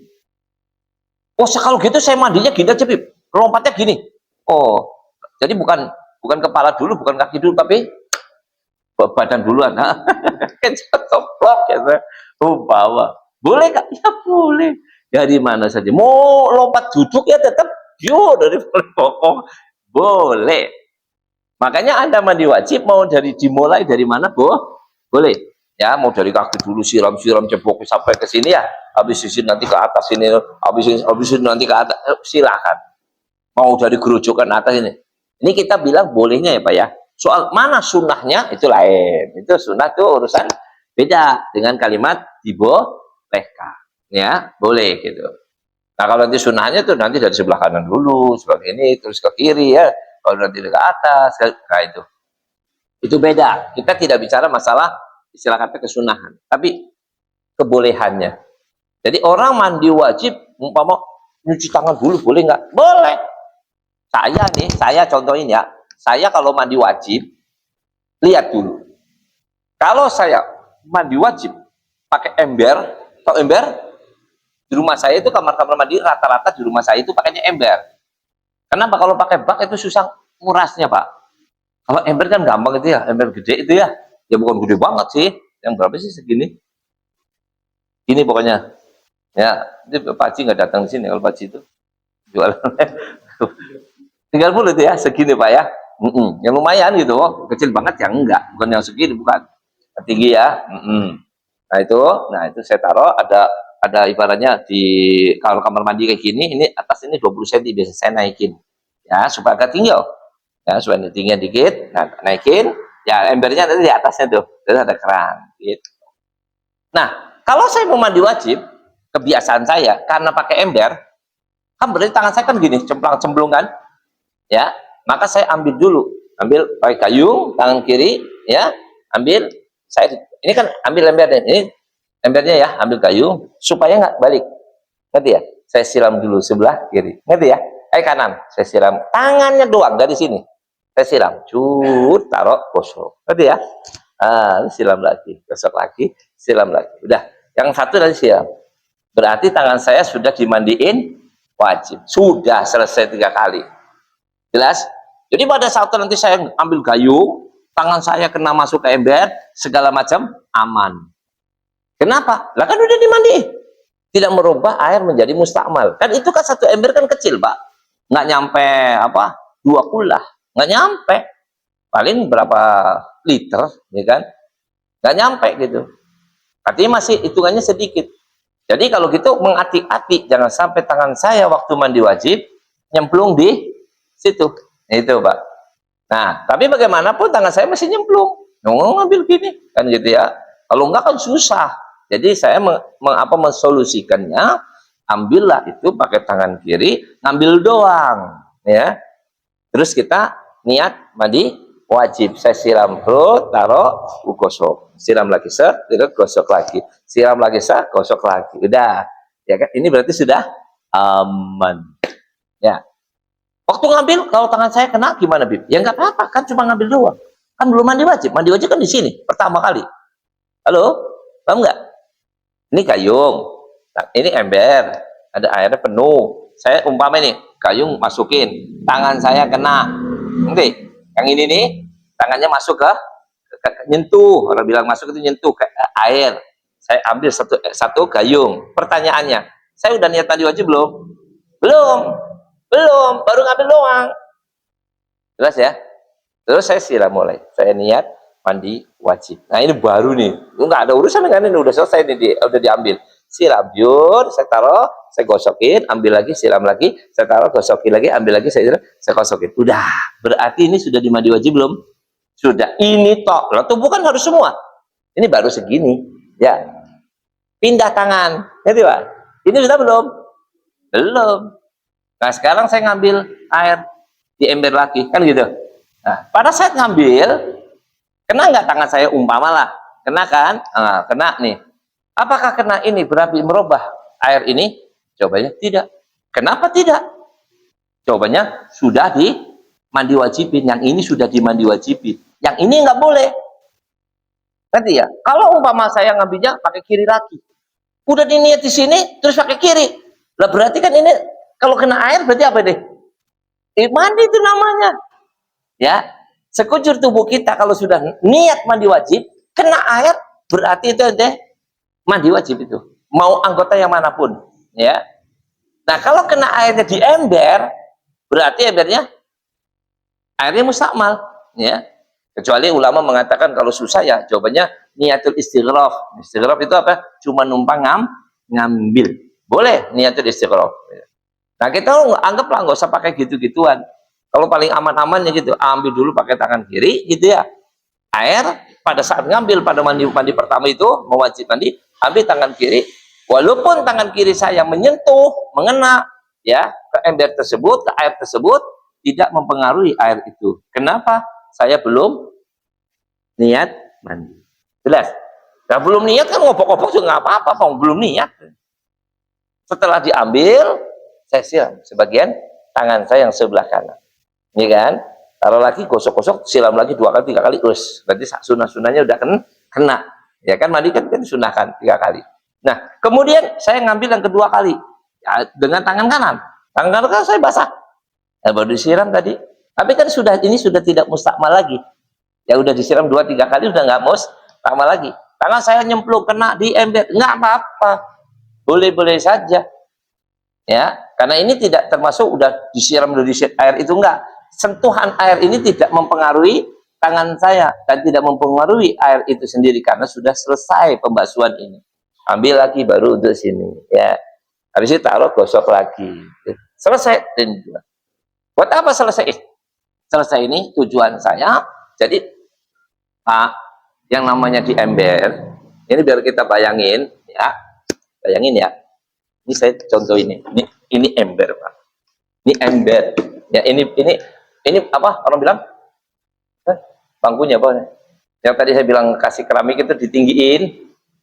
Oh, kalau gitu saya mandinya gini aja, Bib. Lompatnya gini. Oh, jadi bukan kepala dulu, bukan kaki dulu, tapi badan duluan. Coplok gitu. Bawa. Boleh nggak? Ya boleh. Dari mana saja. Mau lompat duduk ya tetap dari pokok. Boleh. Makanya Anda mandi wajib mau dimulai dari mana, boleh. Ya, mau dari kaki dulu siram cebok sampai ke sini ya. Habis itu nanti ke atas ini, habis itu nanti ke atas, silakan. Mau dari gerojokan atas ini. Ini kita bilang bolehnya ya Pak ya. Soal mana sunnahnya itu lain. Itu sunnah itu urusan beda dengan kalimat dibolehkan. Ya, boleh gitu. Nah kalau nanti sunnahnya tuh nanti dari sebelah kanan dulu, sebelah ini, terus ke kiri ya. Kalau nanti ke atas, nah itu beda. Kita tidak bicara masalah istilah kata kesunahan, tapi kebolehannya. Jadi orang mandi wajib, umpama nyuci tangan dulu boleh nggak? Boleh. Saya contohin ya. Saya kalau mandi wajib, lihat dulu. Kalau saya mandi wajib pakai ember, atau ember di rumah saya itu kamar-kamar mandi rata-rata di rumah saya itu pakainya ember. Kenapa? Kalau pakai bak itu susah ngurasnya Pak. Kalau ember kan gampang itu ya, ember gede itu ya. Ya bukan gede banget sih. Yang berapa sih segini? Ini pokoknya. Ya, ini Pak Haji nggak datang di sini kalau Pak Haji itu jualan. 30 itu ya, segini Pak ya. Yang lumayan gitu, kecil banget ya enggak, bukan yang segini bukan. Tinggi ya. Nah itu saya taruh ada ibaratnya di kalau kamar mandi kayak gini, ini atas ini 20 cm biasa saya naikin. Ya, supaya agak tinggi ya supaya tinggi dikit, nah naikin ya embernya nanti di atasnya tuh, terus ada keran gitu. Nah kalau saya mau mandi wajib, kebiasaan saya karena pakai ember kan berarti tangan saya kan gini cemplung kan ya, maka saya ambil pakai kayu tangan kiri ya, ambil saya ini kan ambil embernya, ini embernya ya, ambil kayu supaya nggak balik, ngerti ya, saya siram dulu sebelah kiri, ngerti ya, kanan saya siram tangannya doang dari sini. Saya siram, taruh, gosok. Ngerti ya? Siram lagi, gosok lagi, siram lagi. Udah, yang satu tadi siram. Berarti tangan saya sudah dimandiin wajib. Sudah selesai 3 kali. Jelas? Jadi pada saat nanti saya ambil gayung, tangan saya kena masuk ke ember, segala macam aman. Kenapa? Lah kan udah dimandiin. Tidak merubah air menjadi mustakmal. Kan itu kan satu ember kan kecil, Pak. Nggak nyampe apa? 2 kulah. Nggak nyampe. Paling berapa liter, ya kan? Nggak nyampe gitu. Artinya masih hitungannya sedikit. Jadi kalau gitu menghati-hati, jangan sampai tangan saya waktu mandi wajib nyemplung di situ. Itu, Pak. Nah, tapi bagaimanapun tangan saya masih nyemplung. Ngambil gini, kan gitu ya. Kalau enggak kan susah. Jadi saya mensolusikannya, ambillah itu pakai tangan kiri, ngambil doang, ya. Terus kita niat mandi wajib. Saya siram perut, taruh, gosok. Siram lagi, terus gosok lagi. Siram lagi, gosok lagi. Udah, ya kan? Ini berarti sudah aman. Ya. Waktu ngambil, kalau tangan saya kena gimana, Bib? Ya nggak apa-apa, kan cuma ngambil doang. Kan belum mandi wajib. Mandi wajib kan di sini, pertama kali. Halo? Paham nggak? Ini gayung. Nah, ini ember. Ada airnya penuh. Saya umpama nih, gayung masukin. Tangan saya kena. Nanti, yang ini nih, tangannya masuk ke nyentuh. Orang bilang masuk itu nyentuh ke air. Saya ambil satu gayung. Pertanyaannya, saya udah niat mandi wajib belum? Belum. Belum, baru ngambil doang. Jelas ya? Terus saya siram mulai. Saya niat mandi wajib. Nah ini baru nih. Nggak ada urusan dengan ini. Udah selesai nih, udah diambil. Siram, saya taruh, saya gosokin, ambil lagi, siram lagi, saya taruh, gosokin lagi, ambil lagi, saya gosokin. Udah, berarti ini sudah dimandi wajib belum? Sudah. Ini tok. Lah tubuh kan harus semua. Ini baru segini. Ya. Pindah tangan. Ngerti, Pak? Ini sudah belum? Belum. Nah sekarang saya ngambil air di ember lagi, kan gitu. Nah pada saat ngambil, kena nggak tangan saya umpama lah, kena kan? Nah, kena nih. Apakah kena ini berarti merubah air ini? Jawabannya tidak. Kenapa tidak? Jawabannya sudah di mandi wajibin. Yang ini sudah dimandi wajibin. Yang ini nggak boleh. Nanti ya. Kalau umpama saya ngambilnya pakai kiri lagi, udah diniat di sini, terus pakai kiri. Lah berarti kan ini kalau kena air berarti apa deh? Mandi itu namanya. Ya, sekujur tubuh kita kalau sudah niat mandi wajib, kena air berarti itu deh mandi wajib itu. Mau anggota yang manapun, ya. Nah, kalau kena airnya di ember, berarti embernya airnya mustakmal, ya. Kecuali ulama mengatakan kalau susah ya, jawabannya niatul istighraq. Istighraq itu apa? Cuma numpang ngambil. Boleh niatul istighraq. Nah kita anggaplah nggak usah pakai gitu-gituan. Kalau paling aman-amannya gitu, ambil dulu pakai tangan kiri gitu ya. Air pada saat ngambil pada mandi pertama itu mewajib mandi, ambil tangan kiri. Walaupun tangan kiri saya menyentuh, mengena ya ke ember tersebut, ke air tersebut, tidak mempengaruhi air itu. Kenapa? Saya belum niat mandi. Jelas? Nah belum niat kan ngopok-ngopok juga nggak apa-apa, belum niat. Setelah diambil, saya siram sebagian tangan saya yang sebelah kanan, ini kan, taruh lagi, gosok-gosok, siram lagi 2 kali 3 kali, terus berarti sunah-sunahnya udah kena, ya kan, mandi kan disunahkan 3 kali. Nah kemudian saya ngambil yang kedua kali ya, dengan tangan kanan kan saya basah, ya, baru disiram tadi, tapi kan ini sudah tidak mustakmal lagi, ya udah disiram 2-3 kali udah nggak mustakmal lagi. Tangan saya nyemplung kena di ember, nggak apa-apa, boleh-boleh saja. Ya, karena ini tidak termasuk udah disiram dari air itu, enggak. Sentuhan air ini tidak mempengaruhi tangan saya dan tidak mempengaruhi air itu sendiri karena sudah selesai pembasuhan ini. Ambil lagi baru untuk sini, ya. Habis itu taruh, gosok lagi. Selesai. Buat apa selesai? Selesai ini tujuan saya. Jadi Pak, yang namanya di ember, ini biar kita bayangin, ya. Bayangin ya. Ini saya contoh ini ember, Pak. Ini ember. Ya ini apa orang bilang? Bangkunya apa? Yang tadi saya bilang kasih keramik itu ditinggiin.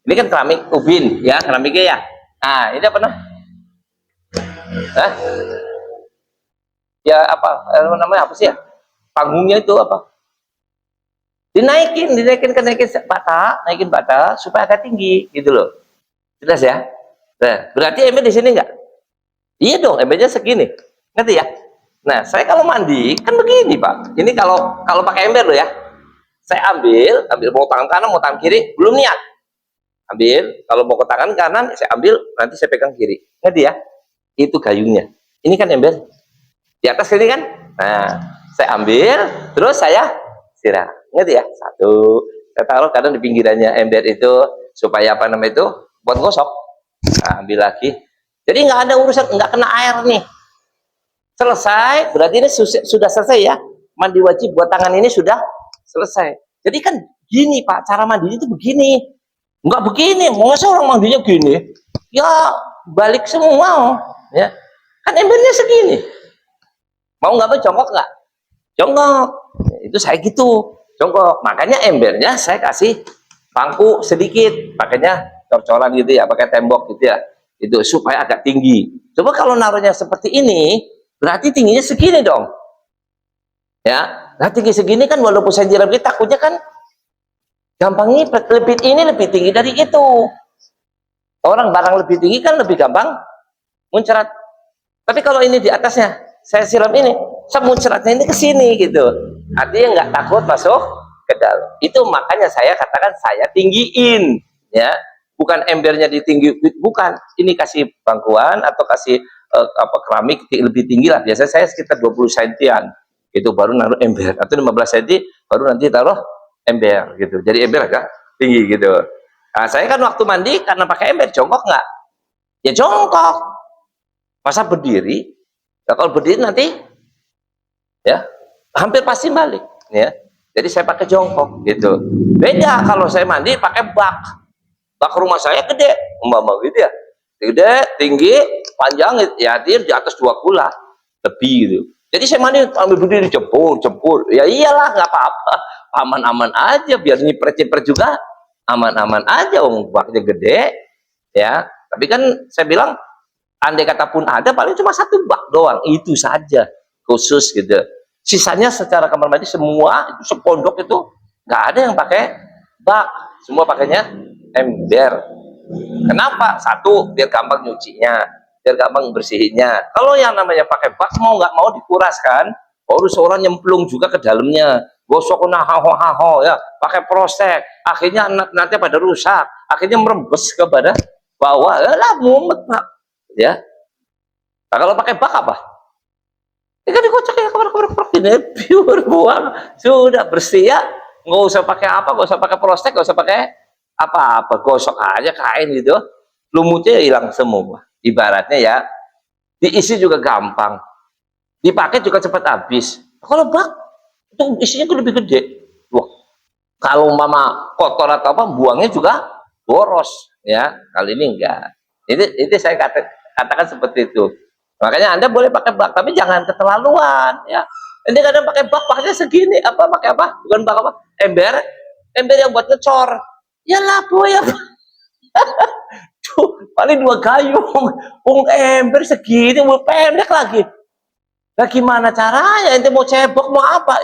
Ini kan keramik ubin, ya keramiknya ya. Nah ini apa nah? Ya apa? Namanya apa sih ya? Panggungnya itu apa? Dinaikin naikin bata supaya agak tinggi, gitu loh. Jelas ya? Nah, berarti ember di sini enggak? Iya dong, embernya segini. Ngerti ya? Nah, saya kalau mandi kan begini, Pak. Ini kalau pakai ember loh ya. Saya ambil mau tangan kanan, mau tangan kiri, belum niat. Ambil, kalau mau ke tangan kanan, saya ambil, nanti saya pegang kiri. Ngerti ya? Itu gayungnya. Ini kan ember. Di atas ini kan? Nah, saya ambil, terus saya siram. Ngerti ya? Satu. Saya taruh kadang di pinggirannya ember itu, supaya apa namanya itu, buat gosok. Nah, ambil lagi. Jadi nggak ada urusan, nggak kena air nih. Selesai, berarti ini sudah selesai ya. Mandi wajib buat tangan ini sudah selesai. Jadi kan gini Pak, cara mandi itu begini. Nggak begini, masa orang mandinya gini? Ya balik semua, ya. Kan embernya segini. Mau nggak jongkok nggak? Jongkok. Itu saya gitu, jongkok. Makanya embernya saya kasih pangku sedikit, pakainya cor-coran gitu ya, pakai tembok gitu ya. Itu supaya agak tinggi. Coba kalau naruhnya seperti ini, berarti tingginya segini dong. Ya, nah tinggi segini kan walaupun saya nyiram kita takutnya kan gampangnya lebih tinggi dari itu. Orang barang lebih tinggi kan lebih gampang muncrat. Tapi kalau ini di atasnya, saya siram ini, saya muncratnya ini ke sini gitu. Artinya nggak takut masuk ke dalam. Itu makanya saya katakan saya tinggiin, ya. Bukan embernya ditinggi, bukan. Ini kasih bangkuan atau kasih keramik lebih tinggi lah. Biasanya saya sekitar 20 sentian. Itu baru naruh ember, atau 15 cm baru nanti taruh ember gitu. Jadi ember agak tinggi gitu. Nah, saya kan waktu mandi karena pakai ember, jongkok nggak? Ya jongkok. Masa berdiri? Nah, kalau berdiri nanti ya hampir pasti balik ya. Jadi saya pakai jongkok gitu. Beda kalau saya mandi pakai bak. Bak rumah saya gede, umpama gitu ya. Gede, tinggi, panjang ya, dia di atas 2 kula lebih gitu. Jadi saya mandi ambil berdiri jempur. Ya iyalah nggak apa-apa, aman-aman aja, biar nyipret-nyipret juga aman-aman aja, baknya gede ya. Tapi kan saya bilang andai kata pun ada paling cuma 1 bak doang, itu saja khusus gitu. Sisanya secara kamar mandi semua itu sepondok itu nggak ada yang pakai bak, semua pakainya ember. Kenapa? Satu, biar gampang nyucinya, biar gampang bersihinnya. Kalau yang namanya pakai bak mau nggak mau dikuras kan, harus orang nyemplung juga ke dalamnya, gosok haho ya, pakai prostek, akhirnya nanti pada rusak, akhirnya merembes ke badan bawah, lah mumet Pak ya. Nah, kalau pakai bak apa? Ini kan dikocok ya, keber ini pure buang, sudah bersih ya, nggak usah pakai apa, nggak usah pakai prostek, nggak usah pakai apa-apa, gosok aja kain gitu, lumutnya hilang semua. Ibaratnya ya, diisi juga gampang, dipakai juga cepat habis. Kalau bak itu isinya lebih gede. Wah, kalau mama kotor atau apa, buangnya juga boros ya. Kali ini enggak. Ini saya katakan seperti itu. Makanya Anda boleh pakai bak, tapi jangan keterlaluan ya. Ini kadang pakai bak, pakainya segini, apa pakai apa? Bukan bak apa? Ember yang buat ngecor. Ya lapo ya. Tuh, paling 2 gayung. Ember segini, mau pendek lagi. Nah, gimana caranya? Ente mau cebok mau apa?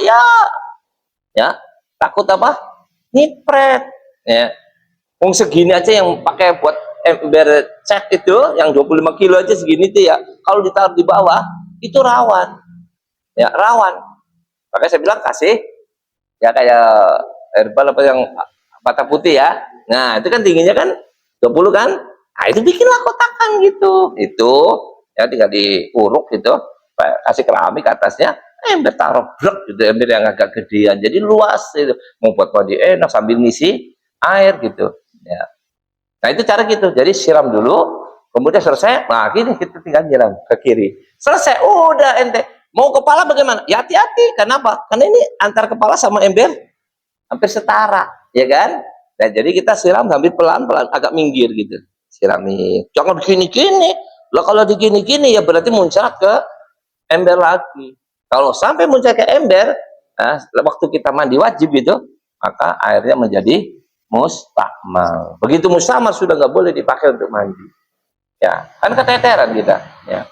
Ya, takut apa? Nyipret. Ya. Segini aja yang pakai buat ember cat itu, yang 25 kilo aja segini tuh ya. Kalau ditaruh di bawah, itu rawan. Ya, rawan. Makanya saya bilang kasih ya kayak herbal apa yang bata putih ya. Nah, itu kan tingginya kan 20 kan? Nah, itu bikinlah kotakan gitu. Itu ya tinggal diuruk gitu. Kasih keramik atasnya, ember taruh blok gitu, ember yang agak gedean. Jadi luas itu. Mau buat mandi enak sambil ngisi air gitu. Ya. Nah, itu cara gitu. Jadi siram dulu, kemudian selesai, nah gini kita tinggal nyiram ke kiri. Selesai, udah ente. Mau kepala bagaimana? Ya hati-hati. Kenapa? Karena ini antar kepala sama ember hampir setara, ya kan? Nah, jadi kita siram sambil pelan-pelan, agak minggir gitu. Sirami. Jangan begini-gini. Lah kalau digini-gini ya berarti muncrat ke ember lagi. Kalau sampai muncrat ke ember, nah, waktu kita mandi wajib itu, maka airnya menjadi mustakmal. Begitu mustakmal sudah nggak boleh dipakai untuk mandi. Ya, kan keteteran kita. Ya.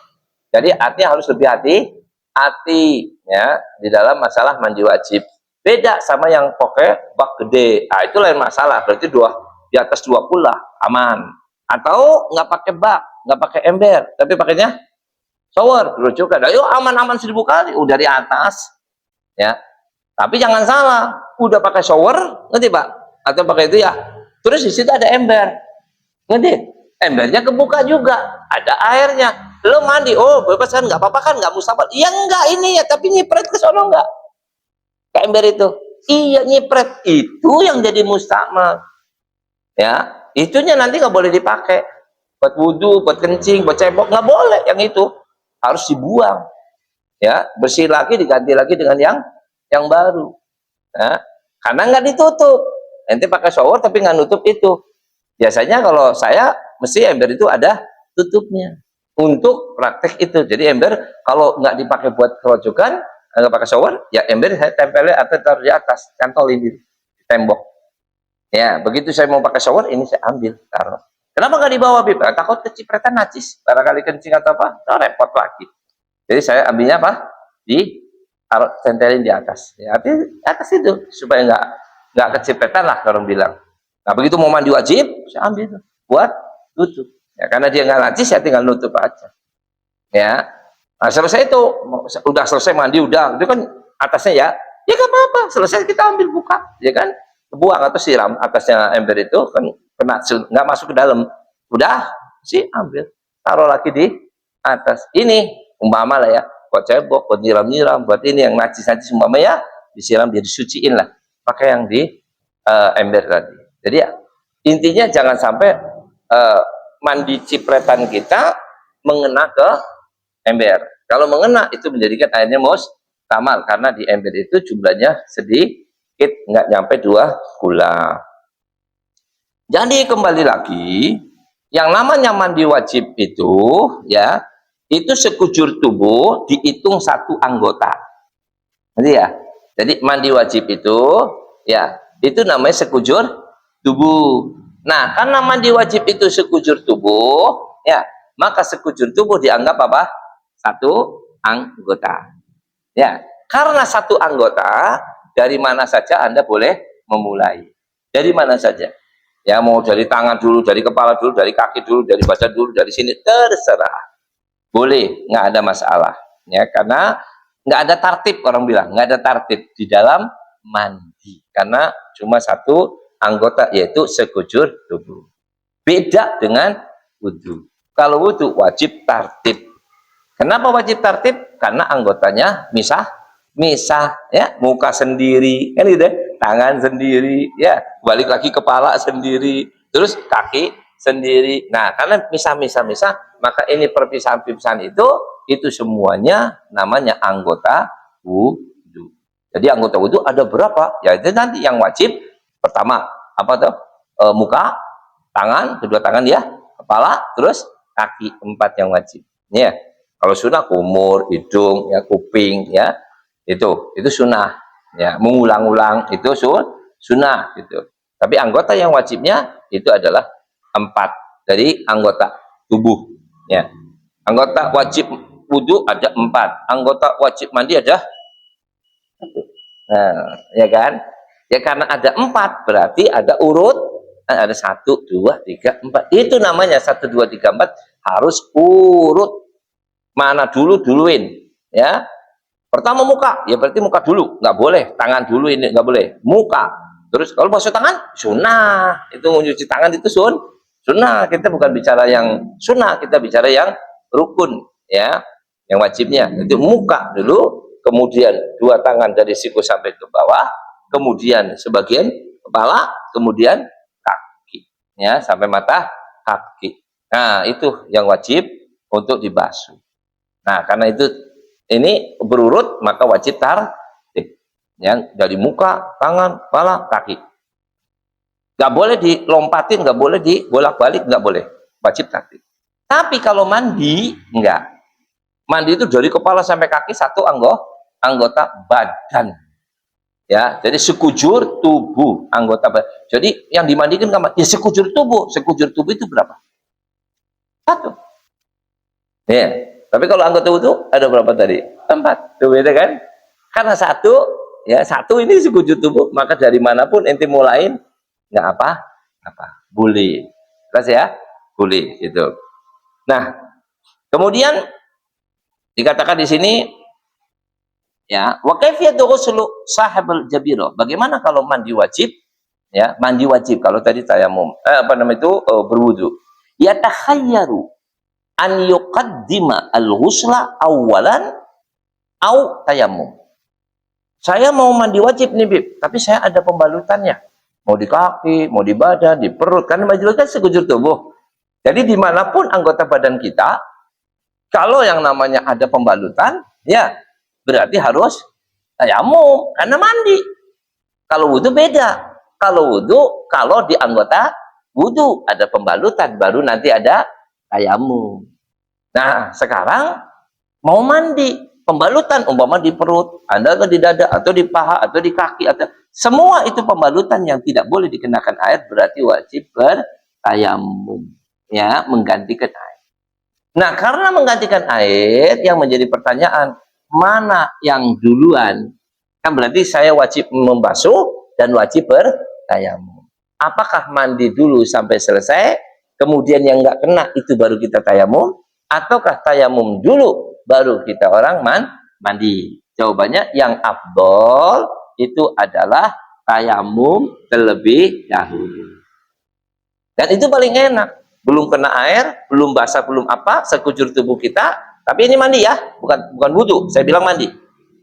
Jadi artinya harus lebih hati-hati ya di dalam masalah mandi wajib. Beda sama yang pakai bak gede. Ah, itu lain masalah. Berarti di atas 20 lah aman. Atau nggak pakai bak, nggak pakai ember, tapi pakainya shower, kerucukan. Ayo aman-aman 1000 kali, udah di atas, ya. Tapi jangan salah, udah pakai shower, ngerti Pak? Atau pakai itu ya. Terus di situ ada ember, ngerti? Embernya kebuka juga, ada airnya. Lo mandi, oh bebas kan, nggak apa-apa kan, nggak mustahil. Iya enggak ini ya, tapi nyipret ke sono enggak? Ke ember itu, iya nyipret itu yang jadi mustahil. Ya, itunya nanti nggak boleh dipakai buat wudhu, buat kencing, buat cebok, nggak boleh. Yang itu harus dibuang, ya, bersih lagi, diganti lagi dengan yang baru, ya. Karena nggak ditutup, nanti pakai shower tapi nggak nutup itu. Biasanya kalau saya mesti ember itu ada tutupnya untuk praktek itu. Jadi ember kalau nggak dipakai buat kerojokan, nggak pakai shower, ya ember saya tempelnya atau taruh di atas, cantolin di tembok. Ya, begitu saya mau pakai shower, ini saya ambil, taruh. Kenapa nggak dibawa, Bib? Takut kecipretan najis, barangkali kencing atau apa, nah, repot lagi. Jadi saya ambilnya apa? Taruh, tempelin di atas. Ya, di atas itu supaya nggak kecipretan lah orang bilang. Nah, begitu mau mandi wajib, saya ambil buat tutup. Ya, karena dia nggak najis, saya tinggal nutup aja. Ya, nah, selesai itu, udah selesai mandi, udah, itu kan atasnya ya nggak apa-apa, selesai kita ambil buka, ya kan? Buang atau siram atasnya ember itu kan kena, nggak masuk ke dalam, udah sih ambil, taruh lagi di atas. Ini umpama lah ya, buat cebok, buat nyiram-nyiram, buat ini yang najis-najis umpama ya, disiram, dia disuciin lah pakai yang di ember tadi. Jadi ya, intinya jangan sampai mandi cipretan kita mengena ke ember. Kalau mengena itu menjadikan airnya mustamal, karena di ember itu jumlahnya sedikit, nggak nyampe 2 gula. Jadi kembali lagi, yang namanya mandi wajib itu ya, itu sekujur tubuh dihitung 1 anggota. Nanti ya. Jadi mandi wajib itu ya, itu namanya sekujur tubuh. Nah, karena mandi wajib itu sekujur tubuh, ya, maka sekujur tubuh dianggap apa? 1 anggota. Ya, karena 1 anggota, dari mana saja Anda boleh memulai. Dari mana saja. Ya, mau dari tangan dulu, dari kepala dulu, dari kaki dulu, dari badan dulu, dari sini, terserah. Boleh, nggak ada masalah. Ya, karena nggak ada tartib, orang bilang, nggak ada tartib di dalam mandi. Karena cuma 1 anggota, yaitu sekujur tubuh. Beda dengan wudhu. Kalau wudhu wajib tartib. Kenapa wajib tartib? Karena anggotanya misah ya, muka sendiri kan gitu, tangan sendiri ya, balik lagi kepala sendiri, terus kaki sendiri. Nah, karena misah, maka ini perpisahan-perpisahan itu semuanya namanya anggota wudhu. Jadi anggota wudhu ada berapa? Ya itu nanti yang wajib pertama apa tuh? Muka, tangan, kedua tangan ya, kepala, terus kaki, 4 yang wajib. Ya. Kalau sunnah kumur, hidung, ya, kuping, ya, itu sunnah. Ya, mengulang-ulang itu sunnah. Gitu. Tapi anggota yang wajibnya itu adalah 4 dari anggota tubuh. Ya, anggota wajib wudhu ada 4, anggota wajib mandi ada 1. Nah, ya kan? Ya karena ada 4 berarti ada urut, ada 1, 2, 3, 4. Itu namanya 1, 2, 3, 4 harus urut. Mana duluin, ya. Pertama muka, ya berarti muka dulu, nggak boleh tangan dulu, ini nggak boleh, muka. Terus kalau basuh tangan, sunnah. Itu mencuci tangan itu sunnah. Kita bukan bicara yang sunnah, kita bicara yang rukun, ya, yang wajibnya. Itu muka dulu, kemudian 2 tangan dari siku sampai ke bawah, kemudian sebagian kepala, kemudian kaki, ya, sampai mata kaki. Nah, itu yang wajib untuk dibasuh. Nah, karena itu ini berurut, maka wajib tartib. Ya, dari muka, tangan, kepala, kaki. Nggak boleh dilompatin, nggak boleh dibolak-balik, nggak boleh. Wajib tartib. Tapi kalau mandi, enggak. Mandi itu dari kepala sampai kaki 1 anggota badan. Ya, jadi sekujur tubuh anggota badan. Jadi yang dimandikan ya sekujur tubuh. Sekujur tubuh itu berapa? 1. Ya. Tapi kalau anggota wudhu ada berapa tadi? 4. Tuh beda kan? Karena 1, ya 1 ini sekujur tubuh, maka dari manapun ente mulain nggak apa, boleh. Terus ya, boleh gitu. Nah, kemudian Dikatakan di sini, ya, wa kaifiyatu ghuslu sahibul jabiro. Bagaimana kalau mandi wajib? Ya, mandi wajib kalau tadi tayamum. Apa namanya itu? Berwudu. Yatakhayyaru an yuqaddima al-ghusla awwalan au tayamum. Saya mau mandi wajib nih, Bib, tapi saya ada pembalutannya. Mau di kaki, mau di badan, di perut. Karena mandi wajib kan sekujur tubuh. Jadi dimanapun anggota badan kita, kalau yang namanya ada pembalutan, ya berarti harus tayamum. Karena mandi. Kalau wudhu beda. Kalau wudhu, kalau di anggota wudhu ada pembalutan, baru nanti ada tayamum. Nah, sekarang mau mandi. Pembalutan umpama di perut, Anda atau di dada, atau di paha, atau di kaki, atau semua itu pembalutan yang tidak boleh dikenakan air, berarti wajib bertayamum, ya, menggantikan air. Nah, karena menggantikan air, yang menjadi pertanyaan, mana yang duluan? Kan berarti saya wajib membasuh dan wajib bertayamum. Apakah mandi dulu sampai selesai, kemudian yang nggak kena itu baru kita tayamum, ataukah tayamum dulu baru kita orang mandi? Jawabannya yang afdol itu adalah tayamum terlebih dahulu. Dan itu paling enak. Belum kena air, belum basah, belum apa, sekujur tubuh kita, tapi ini mandi ya, bukan wudu. Saya bilang mandi.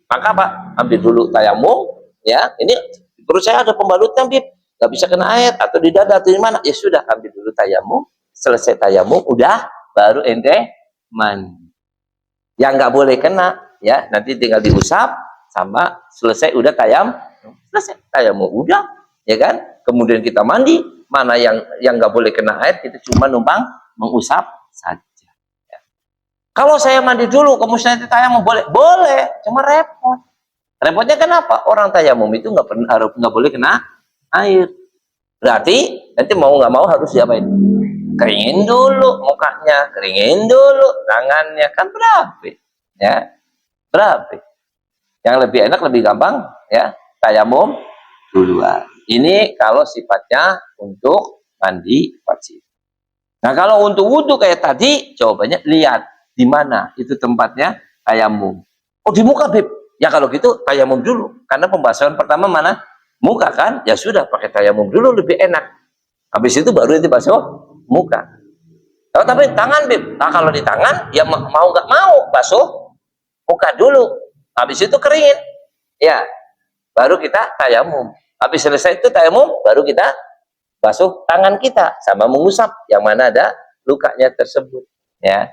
Maka apa? Ambil dulu tayamum, ya. Ini perut saya ada pembalutnya, Bib. Gak bisa kena air, atau di dada, atau di mana. Ya sudah, ambil dulu tayamum. Selesai tayamum, udah, baru ente mandi. Yang nggak boleh kena, ya, nanti tinggal diusap, sama selesai, udah selesai tayamum, udah, ya kan. Kemudian kita mandi, mana yang nggak boleh kena air, kita cuma numpang mengusap saja. Ya. Kalau saya mandi dulu, kemudian tayamum boleh, cuma repot. Repotnya kenapa? Orang tayamum itu nggak boleh kena air. Berarti nanti mau nggak mau harus diapain? Keringin dulu mukanya, keringin dulu tangannya, kan berapi, ya, berapi. Yang lebih enak, lebih gampang, ya, tayamum duluan. Ini kalau sifatnya untuk mandi wajib. Nah, kalau untuk wudhu kayak tadi, jawabannya lihat di mana itu tempatnya tayamum. Oh, di muka, Bib. Ya kalau gitu tayamum dulu, karena pembahasan pertama mana? Muka kan? Ya sudah, pakai tayamum dulu lebih enak. Habis itu baru nanti basuh muka. Oh, tapi tangan, Bib. Nah, kalau di tangan, ya mau nggak mau basuh muka dulu. Habis itu keringin. Ya, baru kita tayamum. Habis selesai itu tayamum, baru kita basuh tangan kita sama mengusap yang mana ada lukanya tersebut. Ya.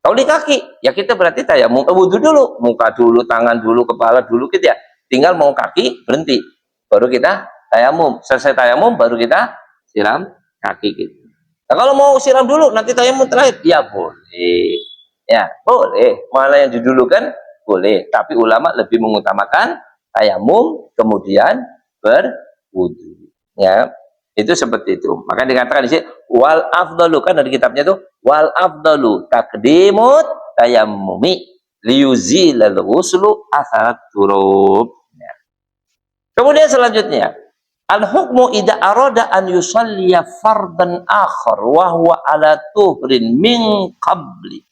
Kalau di kaki, ya kita berarti tayamum, wudhu dulu, muka dulu, tangan dulu, kepala dulu, gitu ya. Tinggal mau kaki berhenti, baru kita tayamum. Selesai tayamum, baru kita siram kaki kita. Nah, kalau mau siram dulu, nanti tayamum terakhir, ya boleh. Ya, boleh. Mana yang didulukan? Boleh. Tapi ulama lebih mengutamakan tayamum, kemudian berwudu. Ya, itu seperti itu. Maka dikatakan di sini, wal afdalu, kan dari kitabnya itu, wal afdalu takdimut tayammumi liyuzilal ghuslu atharat turub. Ya. Kemudian selanjutnya, al-hukmu idza arada an yusalliya fardan akhar wa huwa ala tuhrin min qabli.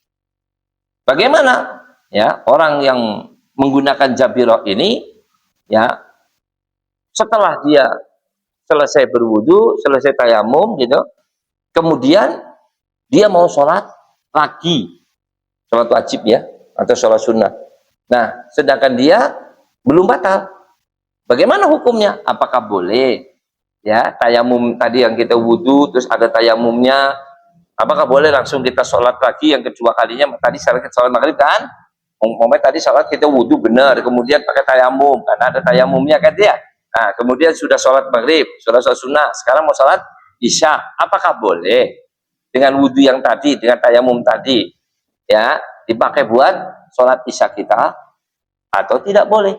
Bagaimana? Ya, orang yang menggunakan jabirah ini, ya, setelah dia selesai berwudu, selesai tayamum gitu, kemudian dia mau sholat lagi, sholat wajib ya, atau sholat sunnah. Nah, sedangkan dia belum batal. Bagaimana hukumnya? Apakah boleh? Ya, tayamum tadi yang kita wudu, terus ada tayamumnya, apakah boleh langsung kita sholat lagi yang kedua kalinya? Tadi sholat maghrib kan? Umpamanya tadi sholat kita wudu benar, kemudian pakai tayamum, karena ada tayamumnya kan dia. Nah, kemudian sudah sholat maghrib, sholat sunnah, sekarang mau sholat isya, apakah boleh dengan wudu yang tadi, dengan tayamum tadi, ya, dipakai buat sholat isya kita, atau tidak boleh?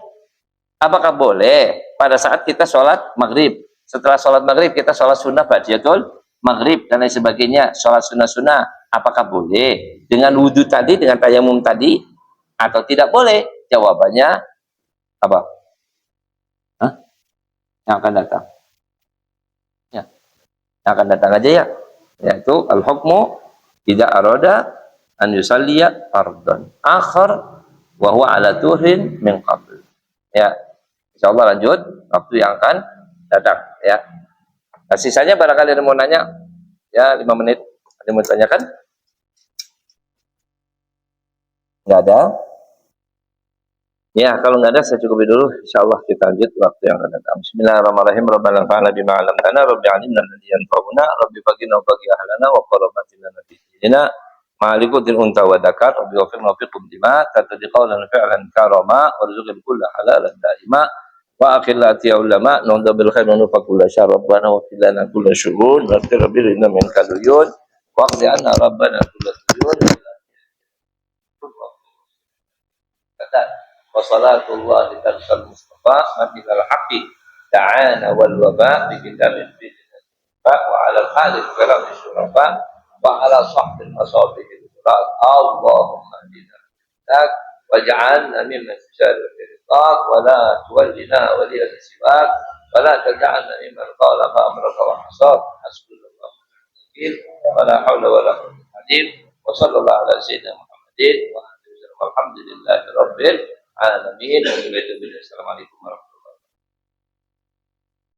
Apakah boleh pada saat kita sholat maghrib, setelah sholat maghrib kita sholat sunnah ba'diyatul maghrib dan lain sebagainya, sholat sunnah-sunnah, apakah boleh dengan wudhu tadi, dengan tayamum tadi, atau tidak boleh? Jawabannya apa? Hah? Yang akan datang, ya, yang akan datang aja ya, yaitu al-hukmu tidak aroda an yusalliya fardhan akhar wa huwa ala tuhrin min qabl. Ya, insyaallah lanjut waktu yang akan datang ya. Nah, sisanya barangkali ada mau nanya ya 5 menit. Ada yang mau tanyakan? Enggak ada? Ya, kalau nggak ada saya cukupi dulu. Insyaallah kita lanjut waktu yang akan datang. Bismillahirrahmanirrahim. Rabbana anfa'na bima 'allamtana, rabbi 'allimna alladhi yanfa'una, rabbi baghina wa baghi ahlana wa qarabatina fi dinina. Ma'alikudil unta wa dakar, rabbi wafirna fiqum dima, tatadi qawlan fi'lan karama, warzuqil kulla halalan daima, wa akhillati ulama, nunda bil khair wa nufa kulla syar, rabbana wa filana kulla syurun, wa rabbil inna min kaluyun, wa qdi anna rabbana kulla tuyun, kata wa salatullah litarshal mustafa aminal haqi ta'ana wal waba bi kitabin fi wa ala al-halil karam syurafa wa ala sahbil masabihi surat Allahumma hadina waj'alna mimman tushadu fiqaq wa la tuwallina waliya siwak wa la taj'alna mimman qala ma amraka wa hasab hasbunallahu wa la hawla wa la quwwata illa billah wa sallallahu ala sayyidina Muhammadin wa alhamdulillahi rabbil alamin. Assalamualaikum warahmatullahi wabarakatuh.